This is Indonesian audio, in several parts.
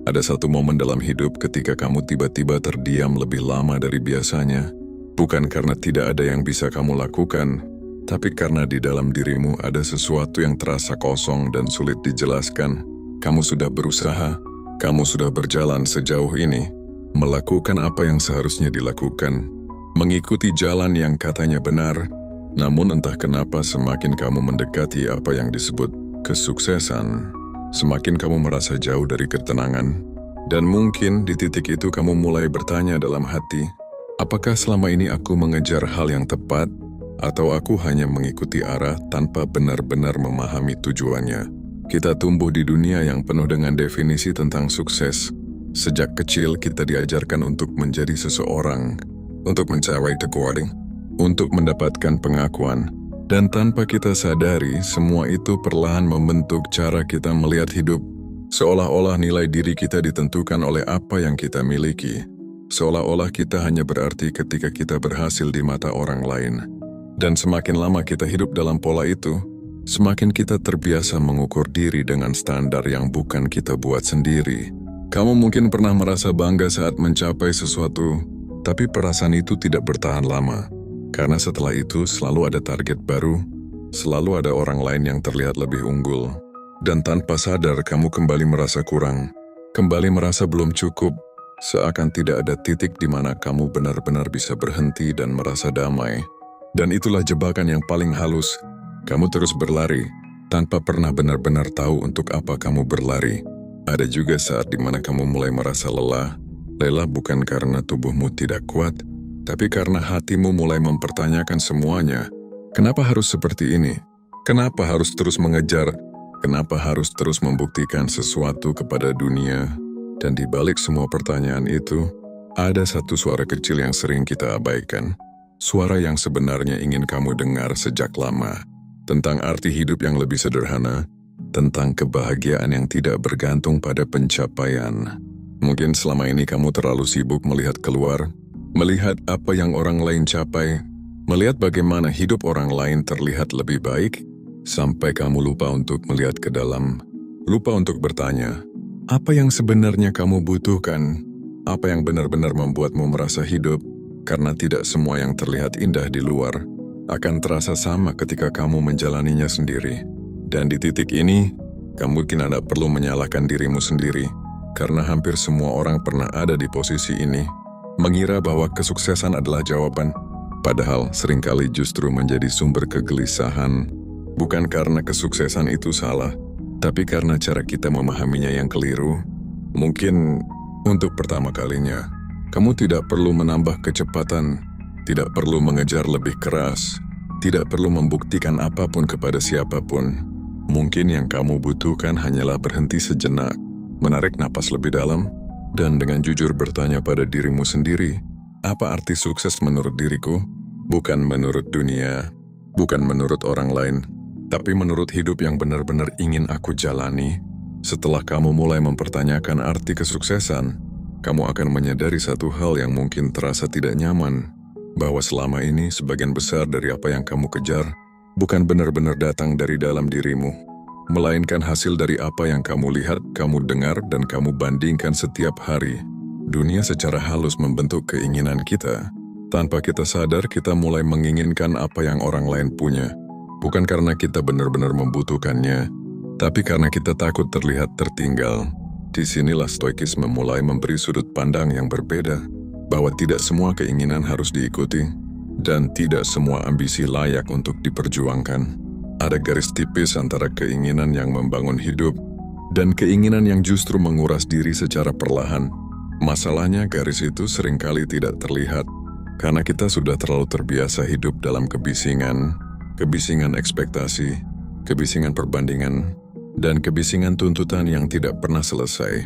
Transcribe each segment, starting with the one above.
Ada satu momen dalam hidup ketika kamu tiba-tiba terdiam lebih lama dari biasanya. Bukan karena tidak ada yang bisa kamu lakukan, tapi karena di dalam dirimu ada sesuatu yang terasa kosong dan sulit dijelaskan. Kamu sudah berusaha, kamu sudah berjalan sejauh ini, melakukan apa yang seharusnya dilakukan, mengikuti jalan yang katanya benar, namun entah kenapa semakin kamu mendekati apa yang disebut kesuksesan, semakin kamu merasa jauh dari ketenangan. Dan mungkin di titik itu kamu mulai bertanya dalam hati, apakah selama ini aku mengejar hal yang tepat, atau aku hanya mengikuti arah tanpa benar-benar memahami tujuannya? Kita tumbuh di dunia yang penuh dengan definisi tentang sukses. Sejak kecil kita diajarkan untuk menjadi seseorang, untuk mencapai kekuatan, untuk mendapatkan pengakuan. Dan tanpa kita sadari, semua itu perlahan membentuk cara kita melihat hidup. Seolah-olah nilai diri kita ditentukan oleh apa yang kita miliki. Seolah-olah kita hanya berarti ketika kita berhasil di mata orang lain. Dan semakin lama kita hidup dalam pola itu, semakin kita terbiasa mengukur diri dengan standar yang bukan kita buat sendiri. Kamu mungkin pernah merasa bangga saat mencapai sesuatu, tapi perasaan itu tidak bertahan lama. Karena setelah itu selalu ada target baru, selalu ada orang lain yang terlihat lebih unggul. Dan tanpa sadar kamu kembali merasa kurang, kembali merasa belum cukup, seakan tidak ada titik di mana kamu benar-benar bisa berhenti dan merasa damai. Dan itulah jebakan yang paling halus. Kamu terus berlari, tanpa pernah benar-benar tahu untuk apa kamu berlari. Ada juga saat di mana kamu mulai merasa lelah. Lelah bukan karena tubuhmu tidak kuat, tapi karena hatimu mulai mempertanyakan semuanya. Kenapa harus seperti ini? Kenapa harus terus mengejar? Kenapa harus terus membuktikan sesuatu kepada dunia? Dan di balik semua pertanyaan itu, ada satu suara kecil yang sering kita abaikan. Suara yang sebenarnya ingin kamu dengar sejak lama. Tentang arti hidup yang lebih sederhana, tentang kebahagiaan yang tidak bergantung pada pencapaian. Mungkin selama ini kamu terlalu sibuk melihat keluar, melihat apa yang orang lain capai, melihat bagaimana hidup orang lain terlihat lebih baik, sampai kamu lupa untuk melihat ke dalam, lupa untuk bertanya, apa yang sebenarnya kamu butuhkan, apa yang benar-benar membuatmu merasa hidup, karena tidak semua yang terlihat indah di luar akan terasa sama ketika kamu menjalaninya sendiri. Dan di titik ini, kamu mungkin tidak perlu menyalahkan dirimu sendiri, karena hampir semua orang pernah ada di posisi ini, mengira bahwa kesuksesan adalah jawaban, padahal seringkali justru menjadi sumber kegelisahan. Bukan karena kesuksesan itu salah, tapi karena cara kita memahaminya yang keliru. Mungkin untuk pertama kalinya, kamu tidak perlu menambah kecepatan, tidak perlu mengejar lebih keras, tidak perlu membuktikan apapun kepada siapapun. Mungkin yang kamu butuhkan hanyalah berhenti sejenak, menarik napas lebih dalam, dan dengan jujur bertanya pada dirimu sendiri, apa arti sukses menurut diriku? Bukan menurut dunia, bukan menurut orang lain, tapi menurut hidup yang benar-benar ingin aku jalani. Setelah kamu mulai mempertanyakan arti kesuksesan, kamu akan menyadari satu hal yang mungkin terasa tidak nyaman, bahwa selama ini sebagian besar dari apa yang kamu kejar bukan benar-benar datang dari dalam dirimu, melainkan hasil dari apa yang kamu lihat, kamu dengar, dan kamu bandingkan setiap hari. Dunia secara halus membentuk keinginan kita. Tanpa kita sadar, kita mulai menginginkan apa yang orang lain punya. Bukan karena kita benar-benar membutuhkannya, tapi karena kita takut terlihat tertinggal. Disinilah stoikisme mulai memberi sudut pandang yang berbeda, bahwa tidak semua keinginan harus diikuti, dan tidak semua ambisi layak untuk diperjuangkan. Ada garis tipis antara keinginan yang membangun hidup, dan keinginan yang justru menguras diri secara perlahan. Masalahnya garis itu seringkali tidak terlihat, karena kita sudah terlalu terbiasa hidup dalam kebisingan ekspektasi, kebisingan perbandingan, dan kebisingan tuntutan yang tidak pernah selesai.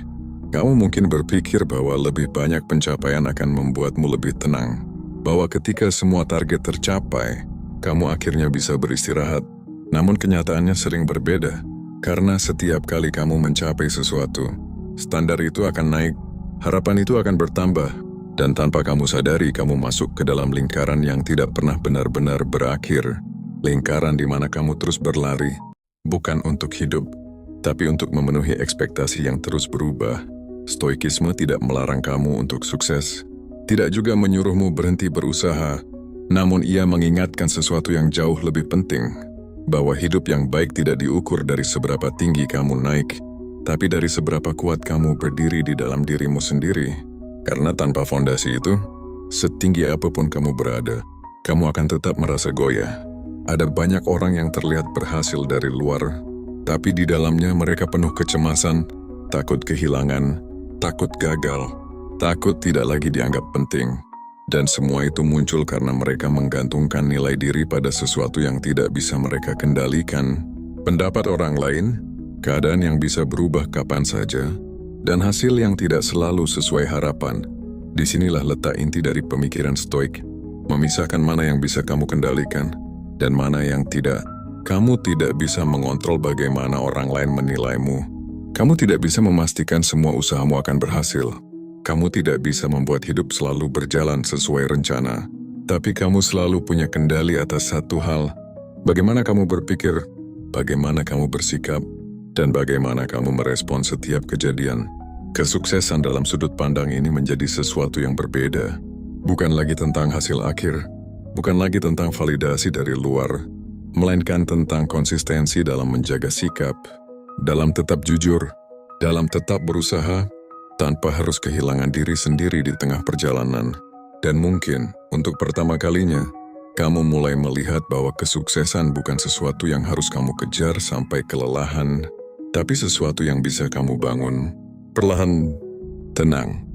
Kamu mungkin berpikir bahwa lebih banyak pencapaian akan membuatmu lebih tenang, bahwa ketika semua target tercapai, kamu akhirnya bisa beristirahat. Namun kenyataannya sering berbeda, karena setiap kali kamu mencapai sesuatu, standar itu akan naik, harapan itu akan bertambah, dan tanpa kamu sadari kamu masuk ke dalam lingkaran yang tidak pernah benar-benar berakhir. Lingkaran di mana kamu terus berlari, bukan untuk hidup, tapi untuk memenuhi ekspektasi yang terus berubah. Stoikisme tidak melarang kamu untuk sukses, tidak juga menyuruhmu berhenti berusaha, namun ia mengingatkan sesuatu yang jauh lebih penting, bahwa hidup yang baik tidak diukur dari seberapa tinggi kamu naik, tapi dari seberapa kuat kamu berdiri di dalam dirimu sendiri. Karena tanpa fondasi itu, setinggi apapun kamu berada, kamu akan tetap merasa goyah. Ada banyak orang yang terlihat berhasil dari luar, tapi di dalamnya mereka penuh kecemasan, takut kehilangan, takut gagal, takut tidak lagi dianggap penting. Dan semua itu muncul karena mereka menggantungkan nilai diri pada sesuatu yang tidak bisa mereka kendalikan. Pendapat orang lain, keadaan yang bisa berubah kapan saja, dan hasil yang tidak selalu sesuai harapan. Disinilah letak inti dari pemikiran Stoik, memisahkan mana yang bisa kamu kendalikan dan mana yang tidak. Kamu tidak bisa mengontrol bagaimana orang lain menilaimu. Kamu tidak bisa memastikan semua usahamu akan berhasil. Kamu tidak bisa membuat hidup selalu berjalan sesuai rencana. Tapi kamu selalu punya kendali atas satu hal. Bagaimana kamu berpikir, bagaimana kamu bersikap, dan bagaimana kamu merespon setiap kejadian. Kesuksesan dalam sudut pandang ini menjadi sesuatu yang berbeda. Bukan lagi tentang hasil akhir, bukan lagi tentang validasi dari luar, melainkan tentang konsistensi dalam menjaga sikap, dalam tetap jujur, dalam tetap berusaha, tanpa harus kehilangan diri sendiri di tengah perjalanan. Dan mungkin, untuk pertama kalinya, kamu mulai melihat bahwa kesuksesan bukan sesuatu yang harus kamu kejar sampai kelelahan, tapi sesuatu yang bisa kamu bangun, perlahan, tenang,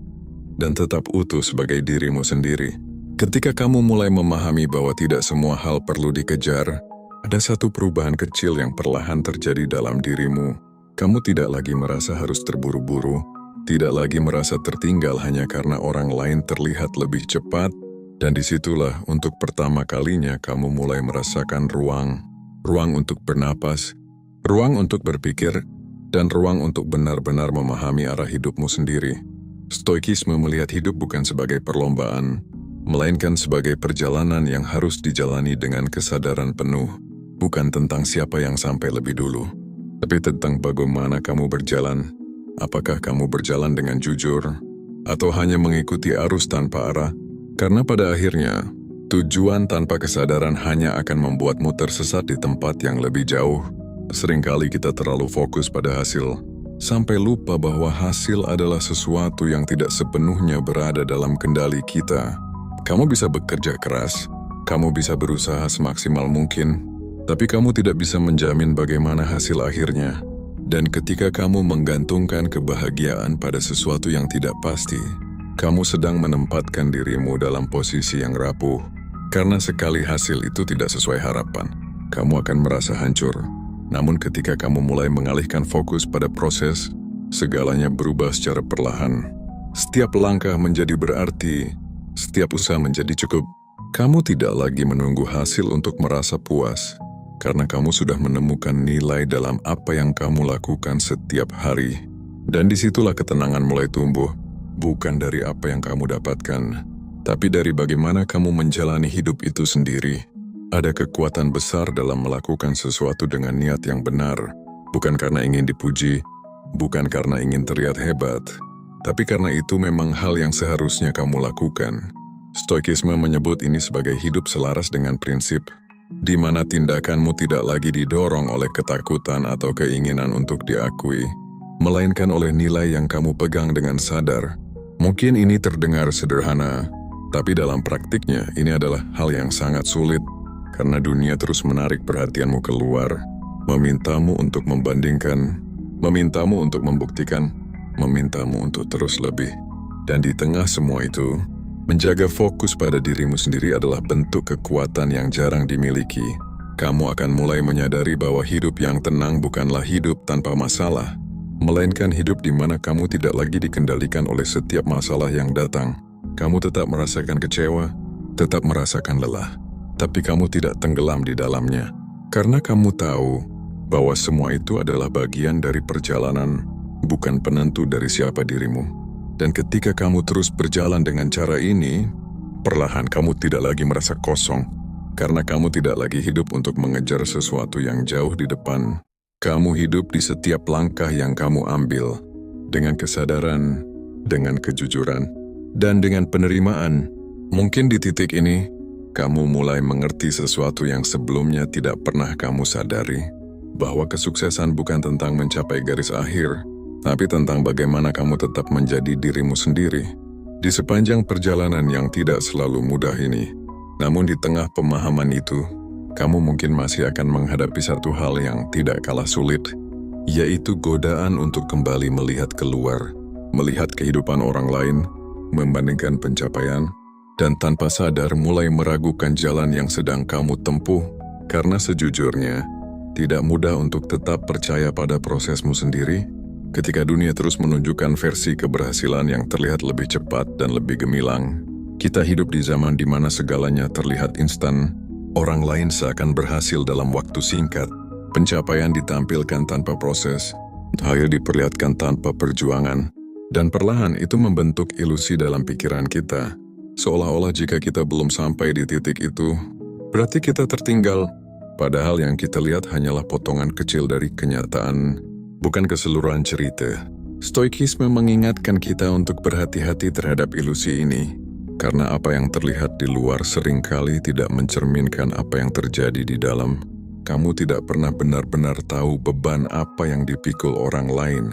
dan tetap utuh sebagai dirimu sendiri. Ketika kamu mulai memahami bahwa tidak semua hal perlu dikejar, ada satu perubahan kecil yang perlahan terjadi dalam dirimu. Kamu tidak lagi merasa harus terburu-buru, tidak lagi merasa tertinggal hanya karena orang lain terlihat lebih cepat, dan disitulah untuk pertama kalinya kamu mulai merasakan ruang untuk bernapas, ruang untuk berpikir, dan ruang untuk benar-benar memahami arah hidupmu sendiri. Stoikisme melihat hidup bukan sebagai perlombaan, melainkan sebagai perjalanan yang harus dijalani dengan kesadaran penuh. Bukan tentang siapa yang sampai lebih dulu, tapi tentang bagaimana kamu berjalan. Apakah kamu berjalan dengan jujur, atau hanya mengikuti arus tanpa arah? Karena pada akhirnya, tujuan tanpa kesadaran hanya akan membuatmu tersesat di tempat yang lebih jauh. Seringkali kita terlalu fokus pada hasil, sampai lupa bahwa hasil adalah sesuatu yang tidak sepenuhnya berada dalam kendali kita. Kamu bisa bekerja keras, kamu bisa berusaha semaksimal mungkin, tapi kamu tidak bisa menjamin bagaimana hasil akhirnya. Dan ketika kamu menggantungkan kebahagiaan pada sesuatu yang tidak pasti, kamu sedang menempatkan dirimu dalam posisi yang rapuh. Karena sekali hasil itu tidak sesuai harapan, kamu akan merasa hancur. Namun ketika kamu mulai mengalihkan fokus pada proses, segalanya berubah secara perlahan. Setiap langkah menjadi berarti, setiap usaha menjadi cukup. Kamu tidak lagi menunggu hasil untuk merasa puas, karena kamu sudah menemukan nilai dalam apa yang kamu lakukan setiap hari. Dan disitulah ketenangan mulai tumbuh, bukan dari apa yang kamu dapatkan, tapi dari bagaimana kamu menjalani hidup itu sendiri. Ada kekuatan besar dalam melakukan sesuatu dengan niat yang benar, bukan karena ingin dipuji, bukan karena ingin terlihat hebat, tapi karena itu memang hal yang seharusnya kamu lakukan. Stoikisme menyebut ini sebagai hidup selaras dengan prinsip, di mana tindakanmu tidak lagi didorong oleh ketakutan atau keinginan untuk diakui, melainkan oleh nilai yang kamu pegang dengan sadar. Mungkin ini terdengar sederhana, tapi dalam praktiknya ini adalah hal yang sangat sulit. Karena dunia terus menarik perhatianmu keluar, memintamu untuk membandingkan, memintamu untuk membuktikan, memintamu untuk terus lebih. Dan di tengah semua itu, menjaga fokus pada dirimu sendiri adalah bentuk kekuatan yang jarang dimiliki. Kamu akan mulai menyadari bahwa hidup yang tenang bukanlah hidup tanpa masalah, melainkan hidup di mana kamu tidak lagi dikendalikan oleh setiap masalah yang datang. Kamu tetap merasakan kecewa, tetap merasakan lelah, tapi kamu tidak tenggelam di dalamnya, karena kamu tahu bahwa semua itu adalah bagian dari perjalanan, bukan penentu dari siapa dirimu. Dan ketika kamu terus berjalan dengan cara ini, perlahan kamu tidak lagi merasa kosong, karena kamu tidak lagi hidup untuk mengejar sesuatu yang jauh di depan. Kamu hidup di setiap langkah yang kamu ambil, dengan kesadaran, dengan kejujuran, dan dengan penerimaan. Mungkin di titik ini, kamu mulai mengerti sesuatu yang sebelumnya tidak pernah kamu sadari, bahwa kesuksesan bukan tentang mencapai garis akhir, tapi tentang bagaimana kamu tetap menjadi dirimu sendiri. Di sepanjang perjalanan yang tidak selalu mudah ini, namun di tengah pemahaman itu, kamu mungkin masih akan menghadapi satu hal yang tidak kalah sulit, yaitu godaan untuk kembali melihat keluar, melihat kehidupan orang lain, membandingkan pencapaian, dan tanpa sadar mulai meragukan jalan yang sedang kamu tempuh, karena sejujurnya, tidak mudah untuk tetap percaya pada prosesmu sendiri, ketika dunia terus menunjukkan versi keberhasilan yang terlihat lebih cepat dan lebih gemilang. Kita hidup di zaman di mana segalanya terlihat instan, orang lain seakan berhasil dalam waktu singkat, pencapaian ditampilkan tanpa proses, hasil diperlihatkan tanpa perjuangan, dan perlahan itu membentuk ilusi dalam pikiran kita, seolah-olah jika kita belum sampai di titik itu, berarti kita tertinggal, padahal yang kita lihat hanyalah potongan kecil dari kenyataan, bukan keseluruhan cerita. Stoikisme mengingatkan kita untuk berhati-hati terhadap ilusi ini, karena apa yang terlihat di luar seringkali tidak mencerminkan apa yang terjadi di dalam. Kamu tidak pernah benar-benar tahu beban apa yang dipikul orang lain.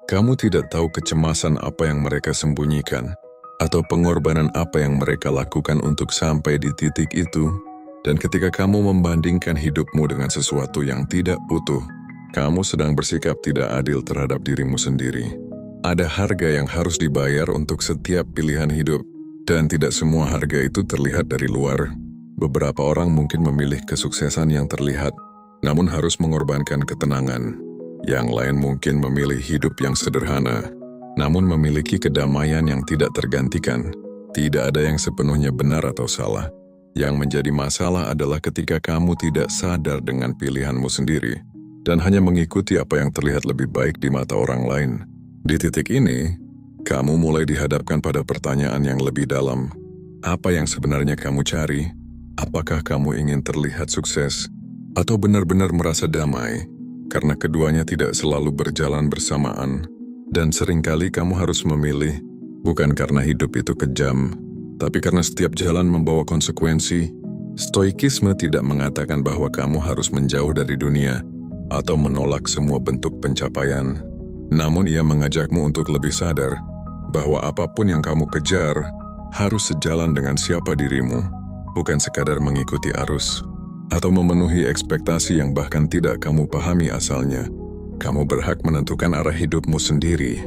Kamu tidak tahu kecemasan apa yang mereka sembunyikan, atau pengorbanan apa yang mereka lakukan untuk sampai di titik itu. Dan ketika kamu membandingkan hidupmu dengan sesuatu yang tidak utuh, kamu sedang bersikap tidak adil terhadap dirimu sendiri. Ada harga yang harus dibayar untuk setiap pilihan hidup, dan tidak semua harga itu terlihat dari luar. Beberapa orang mungkin memilih kesuksesan yang terlihat, namun harus mengorbankan ketenangan. Yang lain mungkin memilih hidup yang sederhana, namun memiliki kedamaian yang tidak tergantikan. Tidak ada yang sepenuhnya benar atau salah. Yang menjadi masalah adalah ketika kamu tidak sadar dengan pilihanmu sendiri, dan hanya mengikuti apa yang terlihat lebih baik di mata orang lain. Di titik ini, kamu mulai dihadapkan pada pertanyaan yang lebih dalam. Apa yang sebenarnya kamu cari? Apakah kamu ingin terlihat sukses? Atau benar-benar merasa damai? Karena keduanya tidak selalu berjalan bersamaan. Dan seringkali kamu harus memilih, bukan karena hidup itu kejam, tapi karena setiap jalan membawa konsekuensi. Stoikisme tidak mengatakan bahwa kamu harus menjauh dari dunia, atau menolak semua bentuk pencapaian. Namun ia mengajakmu untuk lebih sadar bahwa apapun yang kamu kejar harus sejalan dengan siapa dirimu, bukan sekadar mengikuti arus atau memenuhi ekspektasi yang bahkan tidak kamu pahami asalnya. Kamu berhak menentukan arah hidupmu sendiri,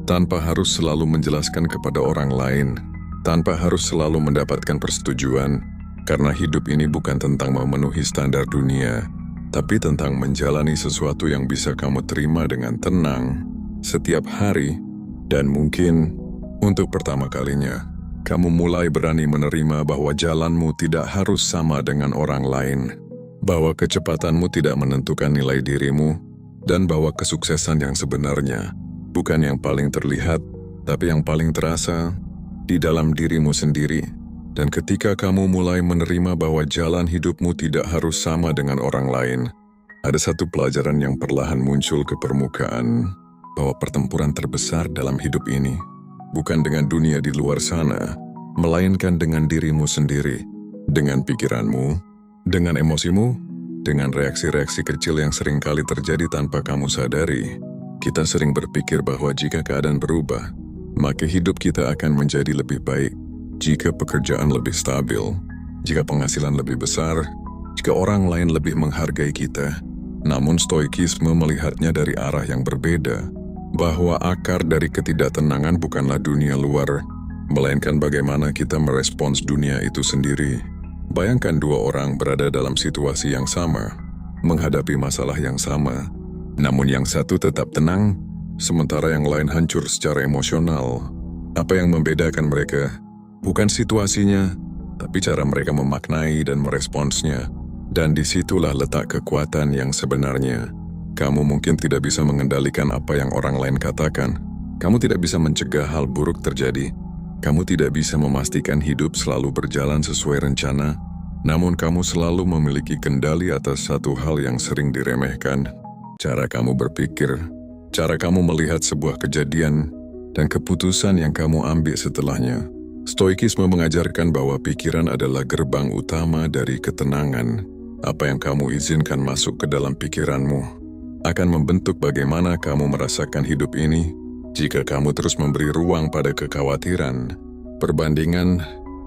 tanpa harus selalu menjelaskan kepada orang lain, tanpa harus selalu mendapatkan persetujuan, karena hidup ini bukan tentang memenuhi standar dunia, tapi tentang menjalani sesuatu yang bisa kamu terima dengan tenang setiap hari. Dan mungkin untuk pertama kalinya, kamu mulai berani menerima bahwa jalanmu tidak harus sama dengan orang lain, bahwa kecepatanmu tidak menentukan nilai dirimu, dan bahwa kesuksesan yang sebenarnya bukan yang paling terlihat, tapi yang paling terasa di dalam dirimu sendiri. Dan ketika kamu mulai menerima bahwa jalan hidupmu tidak harus sama dengan orang lain, ada satu pelajaran yang perlahan muncul ke permukaan, bahwa pertempuran terbesar dalam hidup ini bukan dengan dunia di luar sana, melainkan dengan dirimu sendiri, dengan pikiranmu, dengan emosimu, dengan reaksi-reaksi kecil yang seringkali terjadi tanpa kamu sadari. Kita sering berpikir bahwa jika keadaan berubah, maka hidup kita akan menjadi lebih baik. Jika pekerjaan lebih stabil, jika penghasilan lebih besar, jika orang lain lebih menghargai kita. Namun stoikisme melihatnya dari arah yang berbeda, bahwa akar dari ketidaktenangan bukanlah dunia luar, melainkan bagaimana kita merespons dunia itu sendiri. Bayangkan dua orang berada dalam situasi yang sama, menghadapi masalah yang sama, namun yang satu tetap tenang, sementara yang lain hancur secara emosional. Apa yang membedakan mereka? Bukan situasinya, tapi cara mereka memaknai dan meresponsnya. Dan disitulah letak kekuatan yang sebenarnya. Kamu mungkin tidak bisa mengendalikan apa yang orang lain katakan. Kamu tidak bisa mencegah hal buruk terjadi. Kamu tidak bisa memastikan hidup selalu berjalan sesuai rencana. Namun kamu selalu memiliki kendali atas satu hal yang sering diremehkan. Cara kamu berpikir, cara kamu melihat sebuah kejadian, dan keputusan yang kamu ambil setelahnya. Stoikisme mengajarkan bahwa pikiran adalah gerbang utama dari ketenangan. Apa yang kamu izinkan masuk ke dalam pikiranmu akan membentuk bagaimana kamu merasakan hidup ini. Jika kamu terus memberi ruang pada kekhawatiran, perbandingan,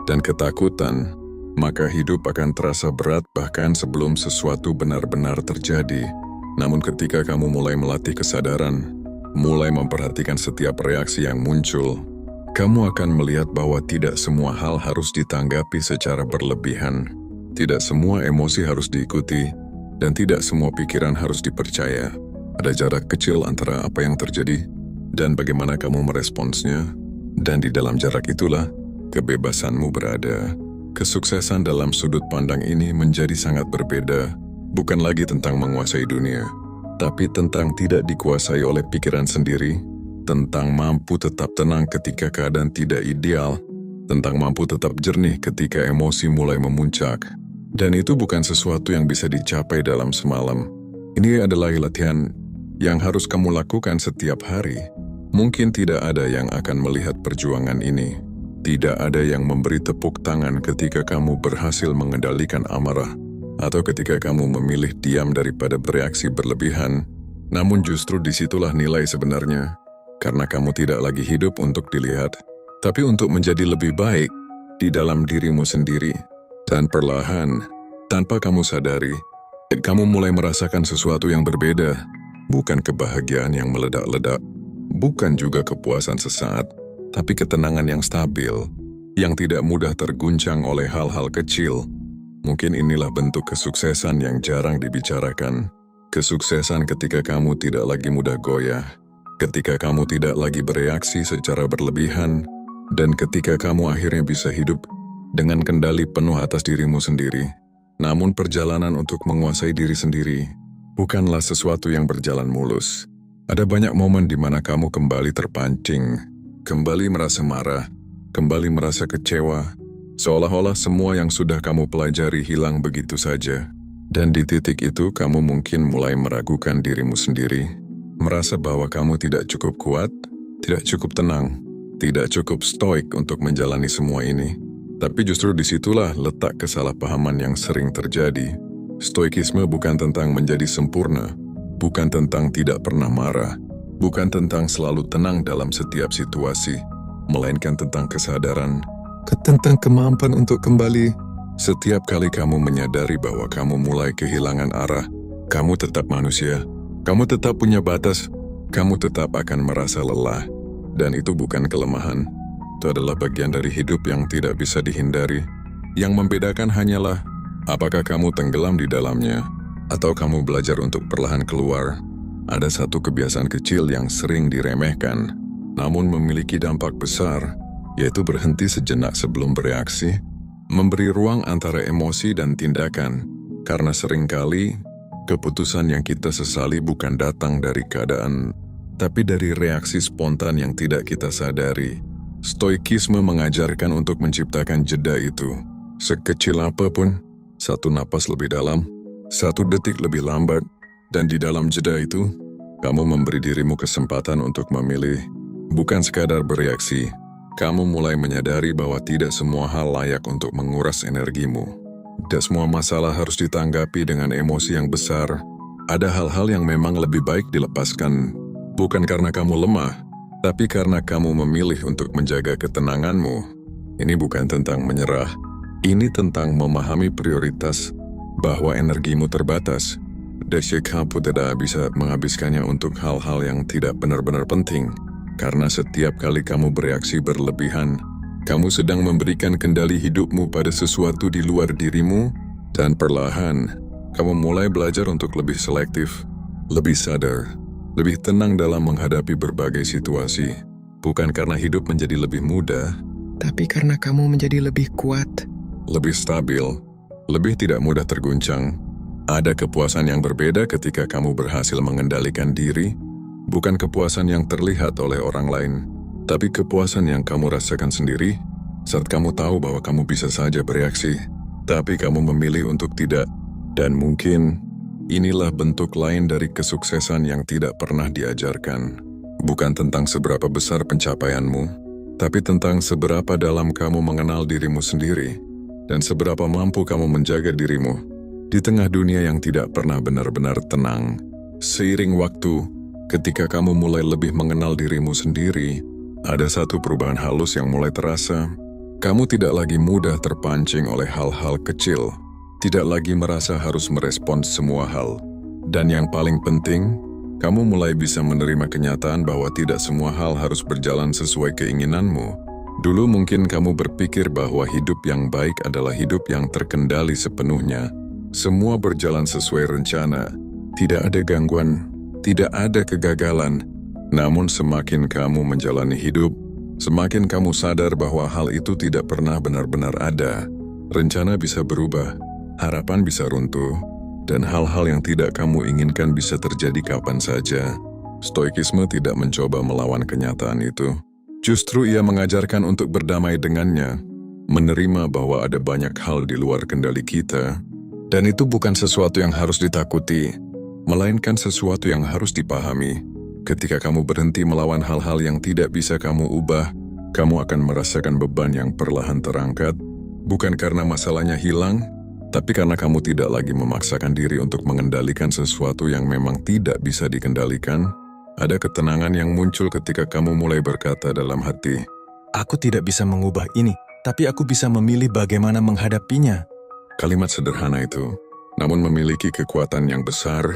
dan ketakutan, maka hidup akan terasa berat bahkan sebelum sesuatu benar-benar terjadi. Namun ketika kamu mulai melatih kesadaran, mulai memperhatikan setiap reaksi yang muncul, kamu akan melihat bahwa tidak semua hal harus ditanggapi secara berlebihan, tidak semua emosi harus diikuti, dan tidak semua pikiran harus dipercaya. Ada jarak kecil antara apa yang terjadi dan bagaimana kamu meresponsnya, dan di dalam jarak itulah kebebasanmu berada. Kesuksesan dalam sudut pandang ini menjadi sangat berbeda, bukan lagi tentang menguasai dunia, tapi tentang tidak dikuasai oleh pikiran sendiri, tentang mampu tetap tenang ketika keadaan tidak ideal, tentang mampu tetap jernih ketika emosi mulai memuncak. Dan itu bukan sesuatu yang bisa dicapai dalam semalam. Ini adalah latihan yang harus kamu lakukan setiap hari. Mungkin tidak ada yang akan melihat perjuangan ini. Tidak ada yang memberi tepuk tangan ketika kamu berhasil mengendalikan amarah, atau ketika kamu memilih diam daripada bereaksi berlebihan. Namun justru disitulah nilai sebenarnya. Karena kamu tidak lagi hidup untuk dilihat, tapi untuk menjadi lebih baik di dalam dirimu sendiri. Dan perlahan, tanpa kamu sadari, kamu mulai merasakan sesuatu yang berbeda. Bukan kebahagiaan yang meledak-ledak, bukan juga kepuasan sesaat, tapi ketenangan yang stabil, yang tidak mudah terguncang oleh hal-hal kecil. Mungkin inilah bentuk kesuksesan yang jarang dibicarakan. Kesuksesan ketika kamu tidak lagi mudah goyah, ketika kamu tidak lagi bereaksi secara berlebihan, dan ketika kamu akhirnya bisa hidup dengan kendali penuh atas dirimu sendiri. Namun perjalanan untuk menguasai diri sendiri bukanlah sesuatu yang berjalan mulus. Ada banyak momen di mana kamu kembali terpancing, kembali merasa marah, kembali merasa kecewa, seolah-olah semua yang sudah kamu pelajari hilang begitu saja. Dan di titik itu kamu mungkin mulai meragukan dirimu sendiri. Merasa bahwa kamu tidak cukup kuat, tidak cukup tenang, tidak cukup stoik untuk menjalani semua ini. Tapi justru disitulah letak kesalahpahaman yang sering terjadi. Stoikisme bukan tentang menjadi sempurna, bukan tentang tidak pernah marah, bukan tentang selalu tenang dalam setiap situasi, melainkan tentang kesadaran, tentang kemampuan untuk kembali. Setiap kali kamu menyadari bahwa kamu mulai kehilangan arah, kamu tetap manusia. Kamu tetap punya batas, kamu tetap akan merasa lelah, dan itu bukan kelemahan. Itu adalah bagian dari hidup yang tidak bisa dihindari. Yang membedakan hanyalah, apakah kamu tenggelam di dalamnya, atau kamu belajar untuk perlahan keluar. Ada satu kebiasaan kecil yang sering diremehkan, namun memiliki dampak besar, yaitu berhenti sejenak sebelum bereaksi, memberi ruang antara emosi dan tindakan, karena seringkali keputusan yang kita sesali bukan datang dari keadaan, tapi dari reaksi spontan yang tidak kita sadari. Stoikisme mengajarkan untuk menciptakan jeda itu. Sekecil apapun, satu napas lebih dalam, satu detik lebih lambat, dan di dalam jeda itu, kamu memberi dirimu kesempatan untuk memilih. Bukan sekadar bereaksi, kamu mulai menyadari bahwa tidak semua hal layak untuk menguras energimu. Tidak semua masalah harus ditanggapi dengan emosi yang besar. Ada hal-hal yang memang lebih baik dilepaskan, bukan karena kamu lemah, tapi karena kamu memilih untuk menjaga ketenanganmu. Ini bukan tentang menyerah, ini tentang memahami prioritas, bahwa energimu terbatas, dan kamu tidak bisa menghabiskannya untuk hal-hal yang tidak benar-benar penting. Karena setiap kali kamu bereaksi berlebihan, kamu sedang memberikan kendali hidupmu pada sesuatu di luar dirimu, dan perlahan, kamu mulai belajar untuk lebih selektif, lebih sadar, lebih tenang dalam menghadapi berbagai situasi. Bukan karena hidup menjadi lebih mudah, tapi karena kamu menjadi lebih kuat, lebih stabil, lebih tidak mudah terguncang. Ada kepuasan yang berbeda ketika kamu berhasil mengendalikan diri, bukan kepuasan yang terlihat oleh orang lain, tapi kepuasan yang kamu rasakan sendiri saat kamu tahu bahwa kamu bisa saja bereaksi, tapi kamu memilih untuk tidak. Dan mungkin Inilah bentuk lain dari kesuksesan yang tidak pernah diajarkan. Bukan tentang seberapa besar pencapaianmu, tapi tentang seberapa dalam kamu mengenal dirimu sendiri dan seberapa mampu kamu menjaga dirimu di tengah dunia yang tidak pernah benar-benar tenang. Seiring waktu, ketika kamu mulai lebih mengenal dirimu sendiri, ada satu perubahan halus yang mulai terasa. Kamu tidak lagi mudah terpancing oleh hal-hal kecil, tidak lagi merasa harus merespons semua hal. Dan yang paling penting, kamu mulai bisa menerima kenyataan bahwa tidak semua hal harus berjalan sesuai keinginanmu. Dulu mungkin kamu berpikir bahwa hidup yang baik adalah hidup yang terkendali sepenuhnya. Semua berjalan sesuai rencana, tidak ada gangguan, tidak ada kegagalan. Namun semakin kamu menjalani hidup, semakin kamu sadar bahwa hal itu tidak pernah benar-benar ada. Rencana bisa berubah, harapan bisa runtuh, dan hal-hal yang tidak kamu inginkan bisa terjadi kapan saja. Stoikisme tidak mencoba melawan kenyataan itu. Justru ia mengajarkan untuk berdamai dengannya, menerima bahwa ada banyak hal di luar kendali kita, dan itu bukan sesuatu yang harus ditakuti, melainkan sesuatu yang harus dipahami. Ketika kamu berhenti melawan hal-hal yang tidak bisa kamu ubah, kamu akan merasakan beban yang perlahan terangkat, bukan karena masalahnya hilang, tapi karena kamu tidak lagi memaksakan diri untuk mengendalikan sesuatu yang memang tidak bisa dikendalikan. Ada ketenangan yang muncul ketika kamu mulai berkata dalam hati, "Aku tidak bisa mengubah ini, tapi aku bisa memilih bagaimana menghadapinya." Kalimat sederhana itu, namun memiliki kekuatan yang besar,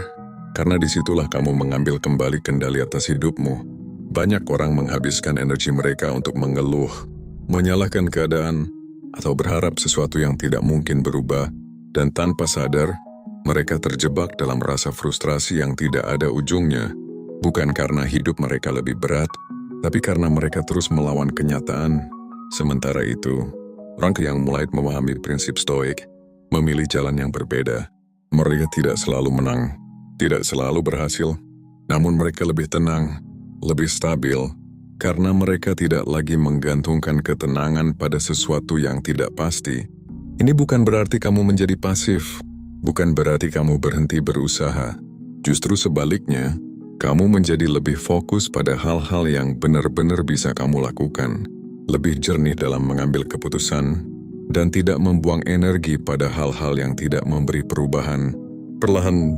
karena disitulah kamu mengambil kembali kendali atas hidupmu. Banyak orang menghabiskan energi mereka untuk mengeluh, menyalahkan keadaan, atau berharap sesuatu yang tidak mungkin berubah, dan tanpa sadar, mereka terjebak dalam rasa frustrasi yang tidak ada ujungnya. Bukan karena hidup mereka lebih berat, tapi karena mereka terus melawan kenyataan. Sementara itu, orang yang mulai memahami prinsip stoik, memilih jalan yang berbeda. Mereka tidak selalu menang, tidak selalu berhasil, namun mereka lebih tenang, lebih stabil, karena mereka tidak lagi menggantungkan ketenangan pada sesuatu yang tidak pasti. Ini bukan berarti kamu menjadi pasif, bukan berarti kamu berhenti berusaha. Justru sebaliknya, kamu menjadi lebih fokus pada hal-hal yang benar-benar bisa kamu lakukan, lebih jernih dalam mengambil keputusan, dan tidak membuang energi pada hal-hal yang tidak memberi perubahan. Perlahan,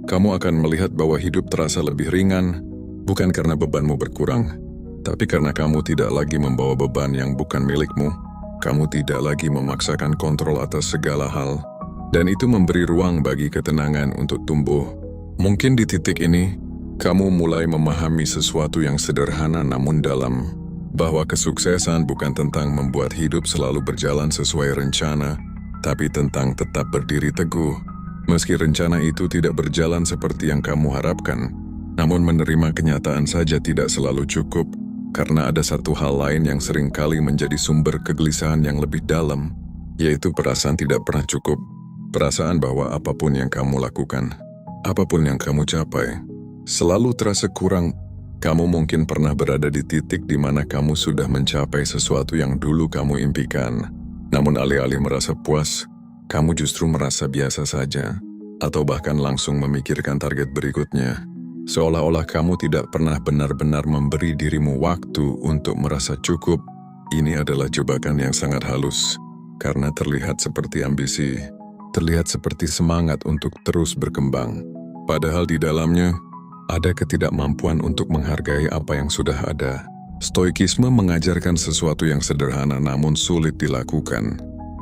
kamu akan melihat bahwa hidup terasa lebih ringan, bukan karena bebanmu berkurang, tapi karena kamu tidak lagi membawa beban yang bukan milikmu. Kamu tidak lagi memaksakan kontrol atas segala hal, dan itu memberi ruang bagi ketenangan untuk tumbuh. Mungkin di titik ini, kamu mulai memahami sesuatu yang sederhana namun dalam, bahwa kesuksesan bukan tentang membuat hidup selalu berjalan sesuai rencana, tapi tentang tetap berdiri teguh, meski rencana itu tidak berjalan seperti yang kamu harapkan. Namun menerima kenyataan saja tidak selalu cukup, karena ada satu hal lain yang seringkali menjadi sumber kegelisahan yang lebih dalam, yaitu perasaan tidak pernah cukup. Perasaan bahwa apapun yang kamu lakukan, apapun yang kamu capai, selalu terasa kurang. Kamu mungkin pernah berada di titik di mana kamu sudah mencapai sesuatu yang dulu kamu impikan. Namun alih-alih merasa puas, kamu justru merasa biasa saja, atau bahkan langsung memikirkan target berikutnya. Seolah-olah kamu tidak pernah benar-benar memberi dirimu waktu untuk merasa cukup. Ini adalah jebakan yang sangat halus, karena terlihat seperti ambisi, terlihat seperti semangat untuk terus berkembang. Padahal di dalamnya, ada ketidakmampuan untuk menghargai apa yang sudah ada. Stoikisme mengajarkan sesuatu yang sederhana namun sulit dilakukan,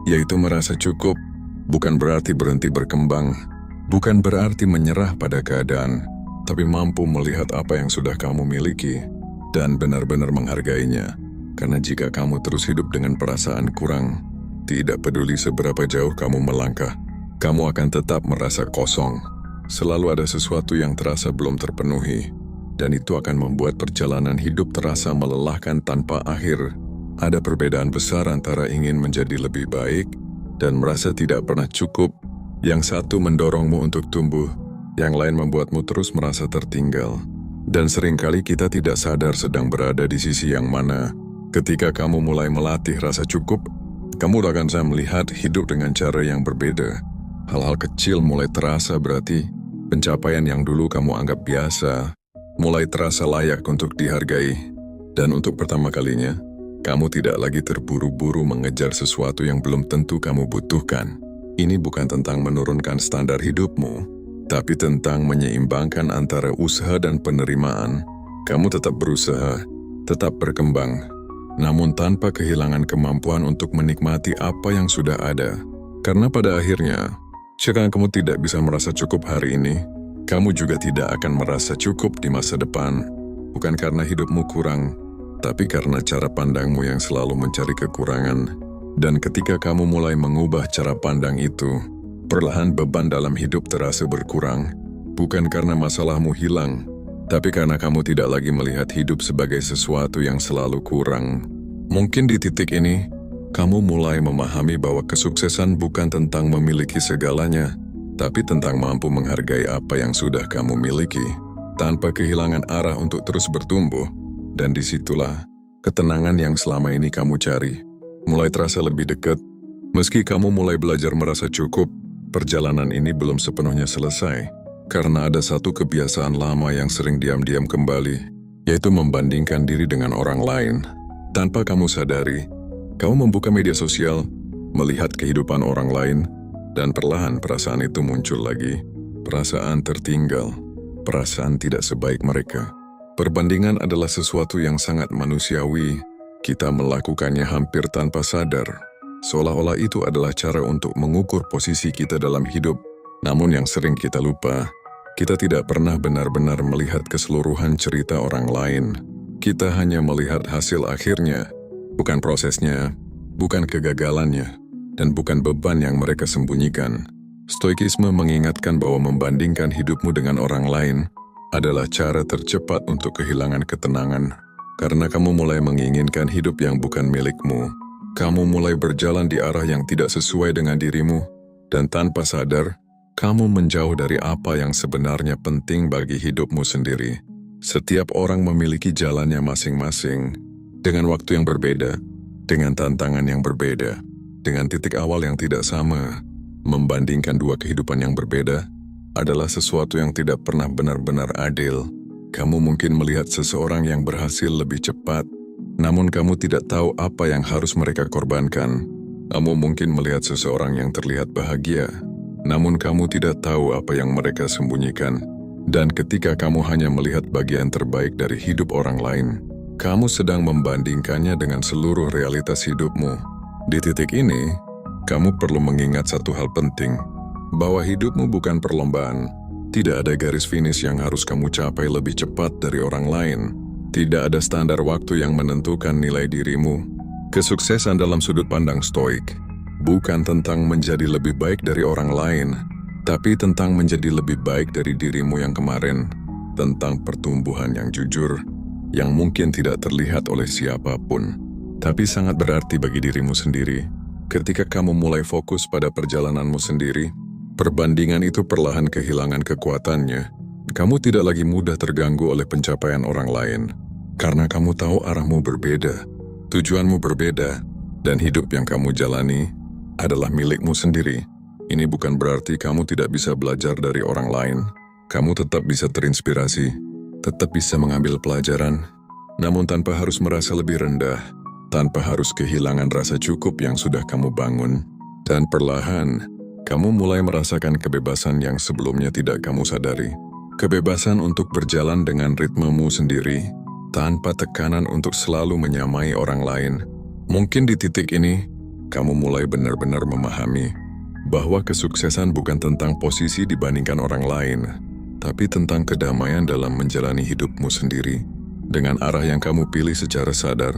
yaitu merasa cukup. Bukan berarti berhenti berkembang, bukan berarti menyerah pada keadaan, tapi mampu melihat apa yang sudah kamu miliki dan benar-benar menghargainya. Karena jika kamu terus hidup dengan perasaan kurang, tidak peduli seberapa jauh kamu melangkah, kamu akan tetap merasa kosong. Selalu ada sesuatu yang terasa belum terpenuhi, dan itu akan membuat perjalanan hidup terasa melelahkan tanpa akhir. Ada perbedaan besar antara ingin menjadi lebih baik dan merasa tidak pernah cukup. Yang satu mendorongmu untuk tumbuh, yang lain membuatmu terus merasa tertinggal. Dan seringkali kita tidak sadar sedang berada di sisi yang mana. Ketika kamu mulai melatih rasa cukup, kamu akan melihat hidup dengan cara yang berbeda. Hal-hal kecil mulai terasa berarti, Pencapaian yang dulu kamu anggap biasa mulai terasa layak untuk dihargai. Dan untuk pertama kalinya, kamu tidak lagi terburu-buru mengejar sesuatu yang belum tentu kamu butuhkan. Ini bukan tentang menurunkan standar hidupmu, tapi tentang menyeimbangkan antara usaha dan penerimaan. Kamu tetap berusaha, tetap berkembang, namun tanpa kehilangan kemampuan untuk menikmati apa yang sudah ada. Karena pada akhirnya, jika kamu tidak bisa merasa cukup hari ini, kamu juga tidak akan merasa cukup di masa depan. Bukan karena hidupmu kurang, tapi karena cara pandangmu yang selalu mencari kekurangan. Dan ketika kamu mulai mengubah cara pandang itu, perlahan beban dalam hidup terasa berkurang. Bukan karena masalahmu hilang, tapi karena kamu tidak lagi melihat hidup sebagai sesuatu yang selalu kurang. Mungkin di titik ini, kamu mulai memahami bahwa kesuksesan bukan tentang memiliki segalanya, tapi tentang mampu menghargai apa yang sudah kamu miliki, tanpa kehilangan arah untuk terus bertumbuh. Dan disitulah, ketenangan yang selama ini kamu cari mulai terasa lebih dekat. Meski kamu mulai belajar merasa cukup, perjalanan ini belum sepenuhnya selesai, karena ada satu kebiasaan lama yang sering diam-diam kembali, yaitu membandingkan diri dengan orang lain. Tanpa kamu sadari, kamu membuka media sosial, melihat kehidupan orang lain, dan perlahan perasaan itu muncul lagi. Perasaan tertinggal, perasaan tidak sebaik mereka. Perbandingan adalah sesuatu yang sangat manusiawi. Kita melakukannya hampir tanpa sadar, seolah-olah itu adalah cara untuk mengukur posisi kita dalam hidup. Namun yang sering kita lupa, kita tidak pernah benar-benar melihat keseluruhan cerita orang lain. Kita hanya melihat hasil akhirnya, bukan prosesnya, bukan kegagalannya, dan bukan beban yang mereka sembunyikan. Stoikisme mengingatkan bahwa membandingkan hidupmu dengan orang lain adalah cara tercepat untuk kehilangan ketenangan. Karena kamu mulai menginginkan hidup yang bukan milikmu, kamu mulai berjalan di arah yang tidak sesuai dengan dirimu, dan tanpa sadar, kamu menjauh dari apa yang sebenarnya penting bagi hidupmu sendiri. Setiap orang memiliki jalannya masing-masing, dengan waktu yang berbeda, dengan tantangan yang berbeda, dengan titik awal yang tidak sama. Membandingkan dua kehidupan yang berbeda adalah sesuatu yang tidak pernah benar-benar adil. Kamu mungkin melihat seseorang yang berhasil lebih cepat, namun kamu tidak tahu apa yang harus mereka korbankan. Kamu mungkin melihat seseorang yang terlihat bahagia, namun kamu tidak tahu apa yang mereka sembunyikan. Dan ketika kamu hanya melihat bagian terbaik dari hidup orang lain, kamu sedang membandingkannya dengan seluruh realitas hidupmu. Di titik ini, kamu perlu mengingat satu hal penting, bahwa hidupmu bukan perlombaan. Tidak ada garis finish yang harus kamu capai lebih cepat dari orang lain. Tidak ada standar waktu yang menentukan nilai dirimu. Kesuksesan dalam sudut pandang Stoik bukan tentang menjadi lebih baik dari orang lain, tapi tentang menjadi lebih baik dari dirimu yang kemarin. Tentang pertumbuhan yang jujur, yang mungkin tidak terlihat oleh siapapun, tapi sangat berarti bagi dirimu sendiri. Ketika kamu mulai fokus pada perjalananmu sendiri, perbandingan itu perlahan kehilangan kekuatannya. Kamu tidak lagi mudah terganggu oleh pencapaian orang lain, karena kamu tahu arahmu berbeda, tujuanmu berbeda, dan hidup yang kamu jalani adalah milikmu sendiri. Ini bukan berarti kamu tidak bisa belajar dari orang lain. Kamu tetap bisa terinspirasi, tetap bisa mengambil pelajaran, namun tanpa harus merasa lebih rendah, tanpa harus kehilangan rasa cukup yang sudah kamu bangun. Dan perlahan, kamu mulai merasakan kebebasan yang sebelumnya tidak kamu sadari. Kebebasan untuk berjalan dengan ritmemu sendiri, tanpa tekanan untuk selalu menyamai orang lain. Mungkin di titik ini, kamu mulai benar-benar memahami bahwa kesuksesan bukan tentang posisi dibandingkan orang lain, tapi tentang kedamaian dalam menjalani hidupmu sendiri, dengan arah yang kamu pilih secara sadar.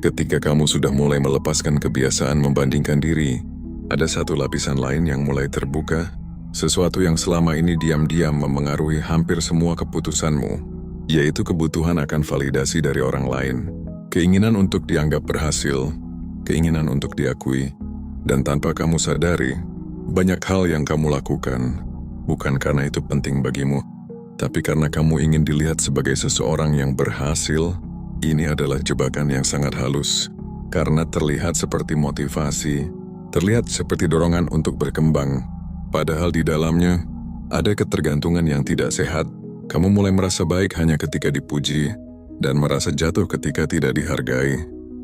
Ketika kamu sudah mulai melepaskan kebiasaan membandingkan diri, ada satu lapisan lain yang mulai terbuka, sesuatu yang selama ini diam-diam memengaruhi hampir semua keputusanmu, yaitu kebutuhan akan validasi dari orang lain, keinginan untuk dianggap berhasil, keinginan untuk diakui, dan tanpa kamu sadari, banyak hal yang kamu lakukan, bukan karena itu penting bagimu, tapi karena kamu ingin dilihat sebagai seseorang yang berhasil. Ini adalah jebakan yang sangat halus, karena terlihat seperti motivasi, terlihat seperti dorongan untuk berkembang, padahal di dalamnya Ada ketergantungan yang tidak sehat. Kamu mulai merasa baik hanya ketika dipuji, dan merasa jatuh ketika tidak dihargai.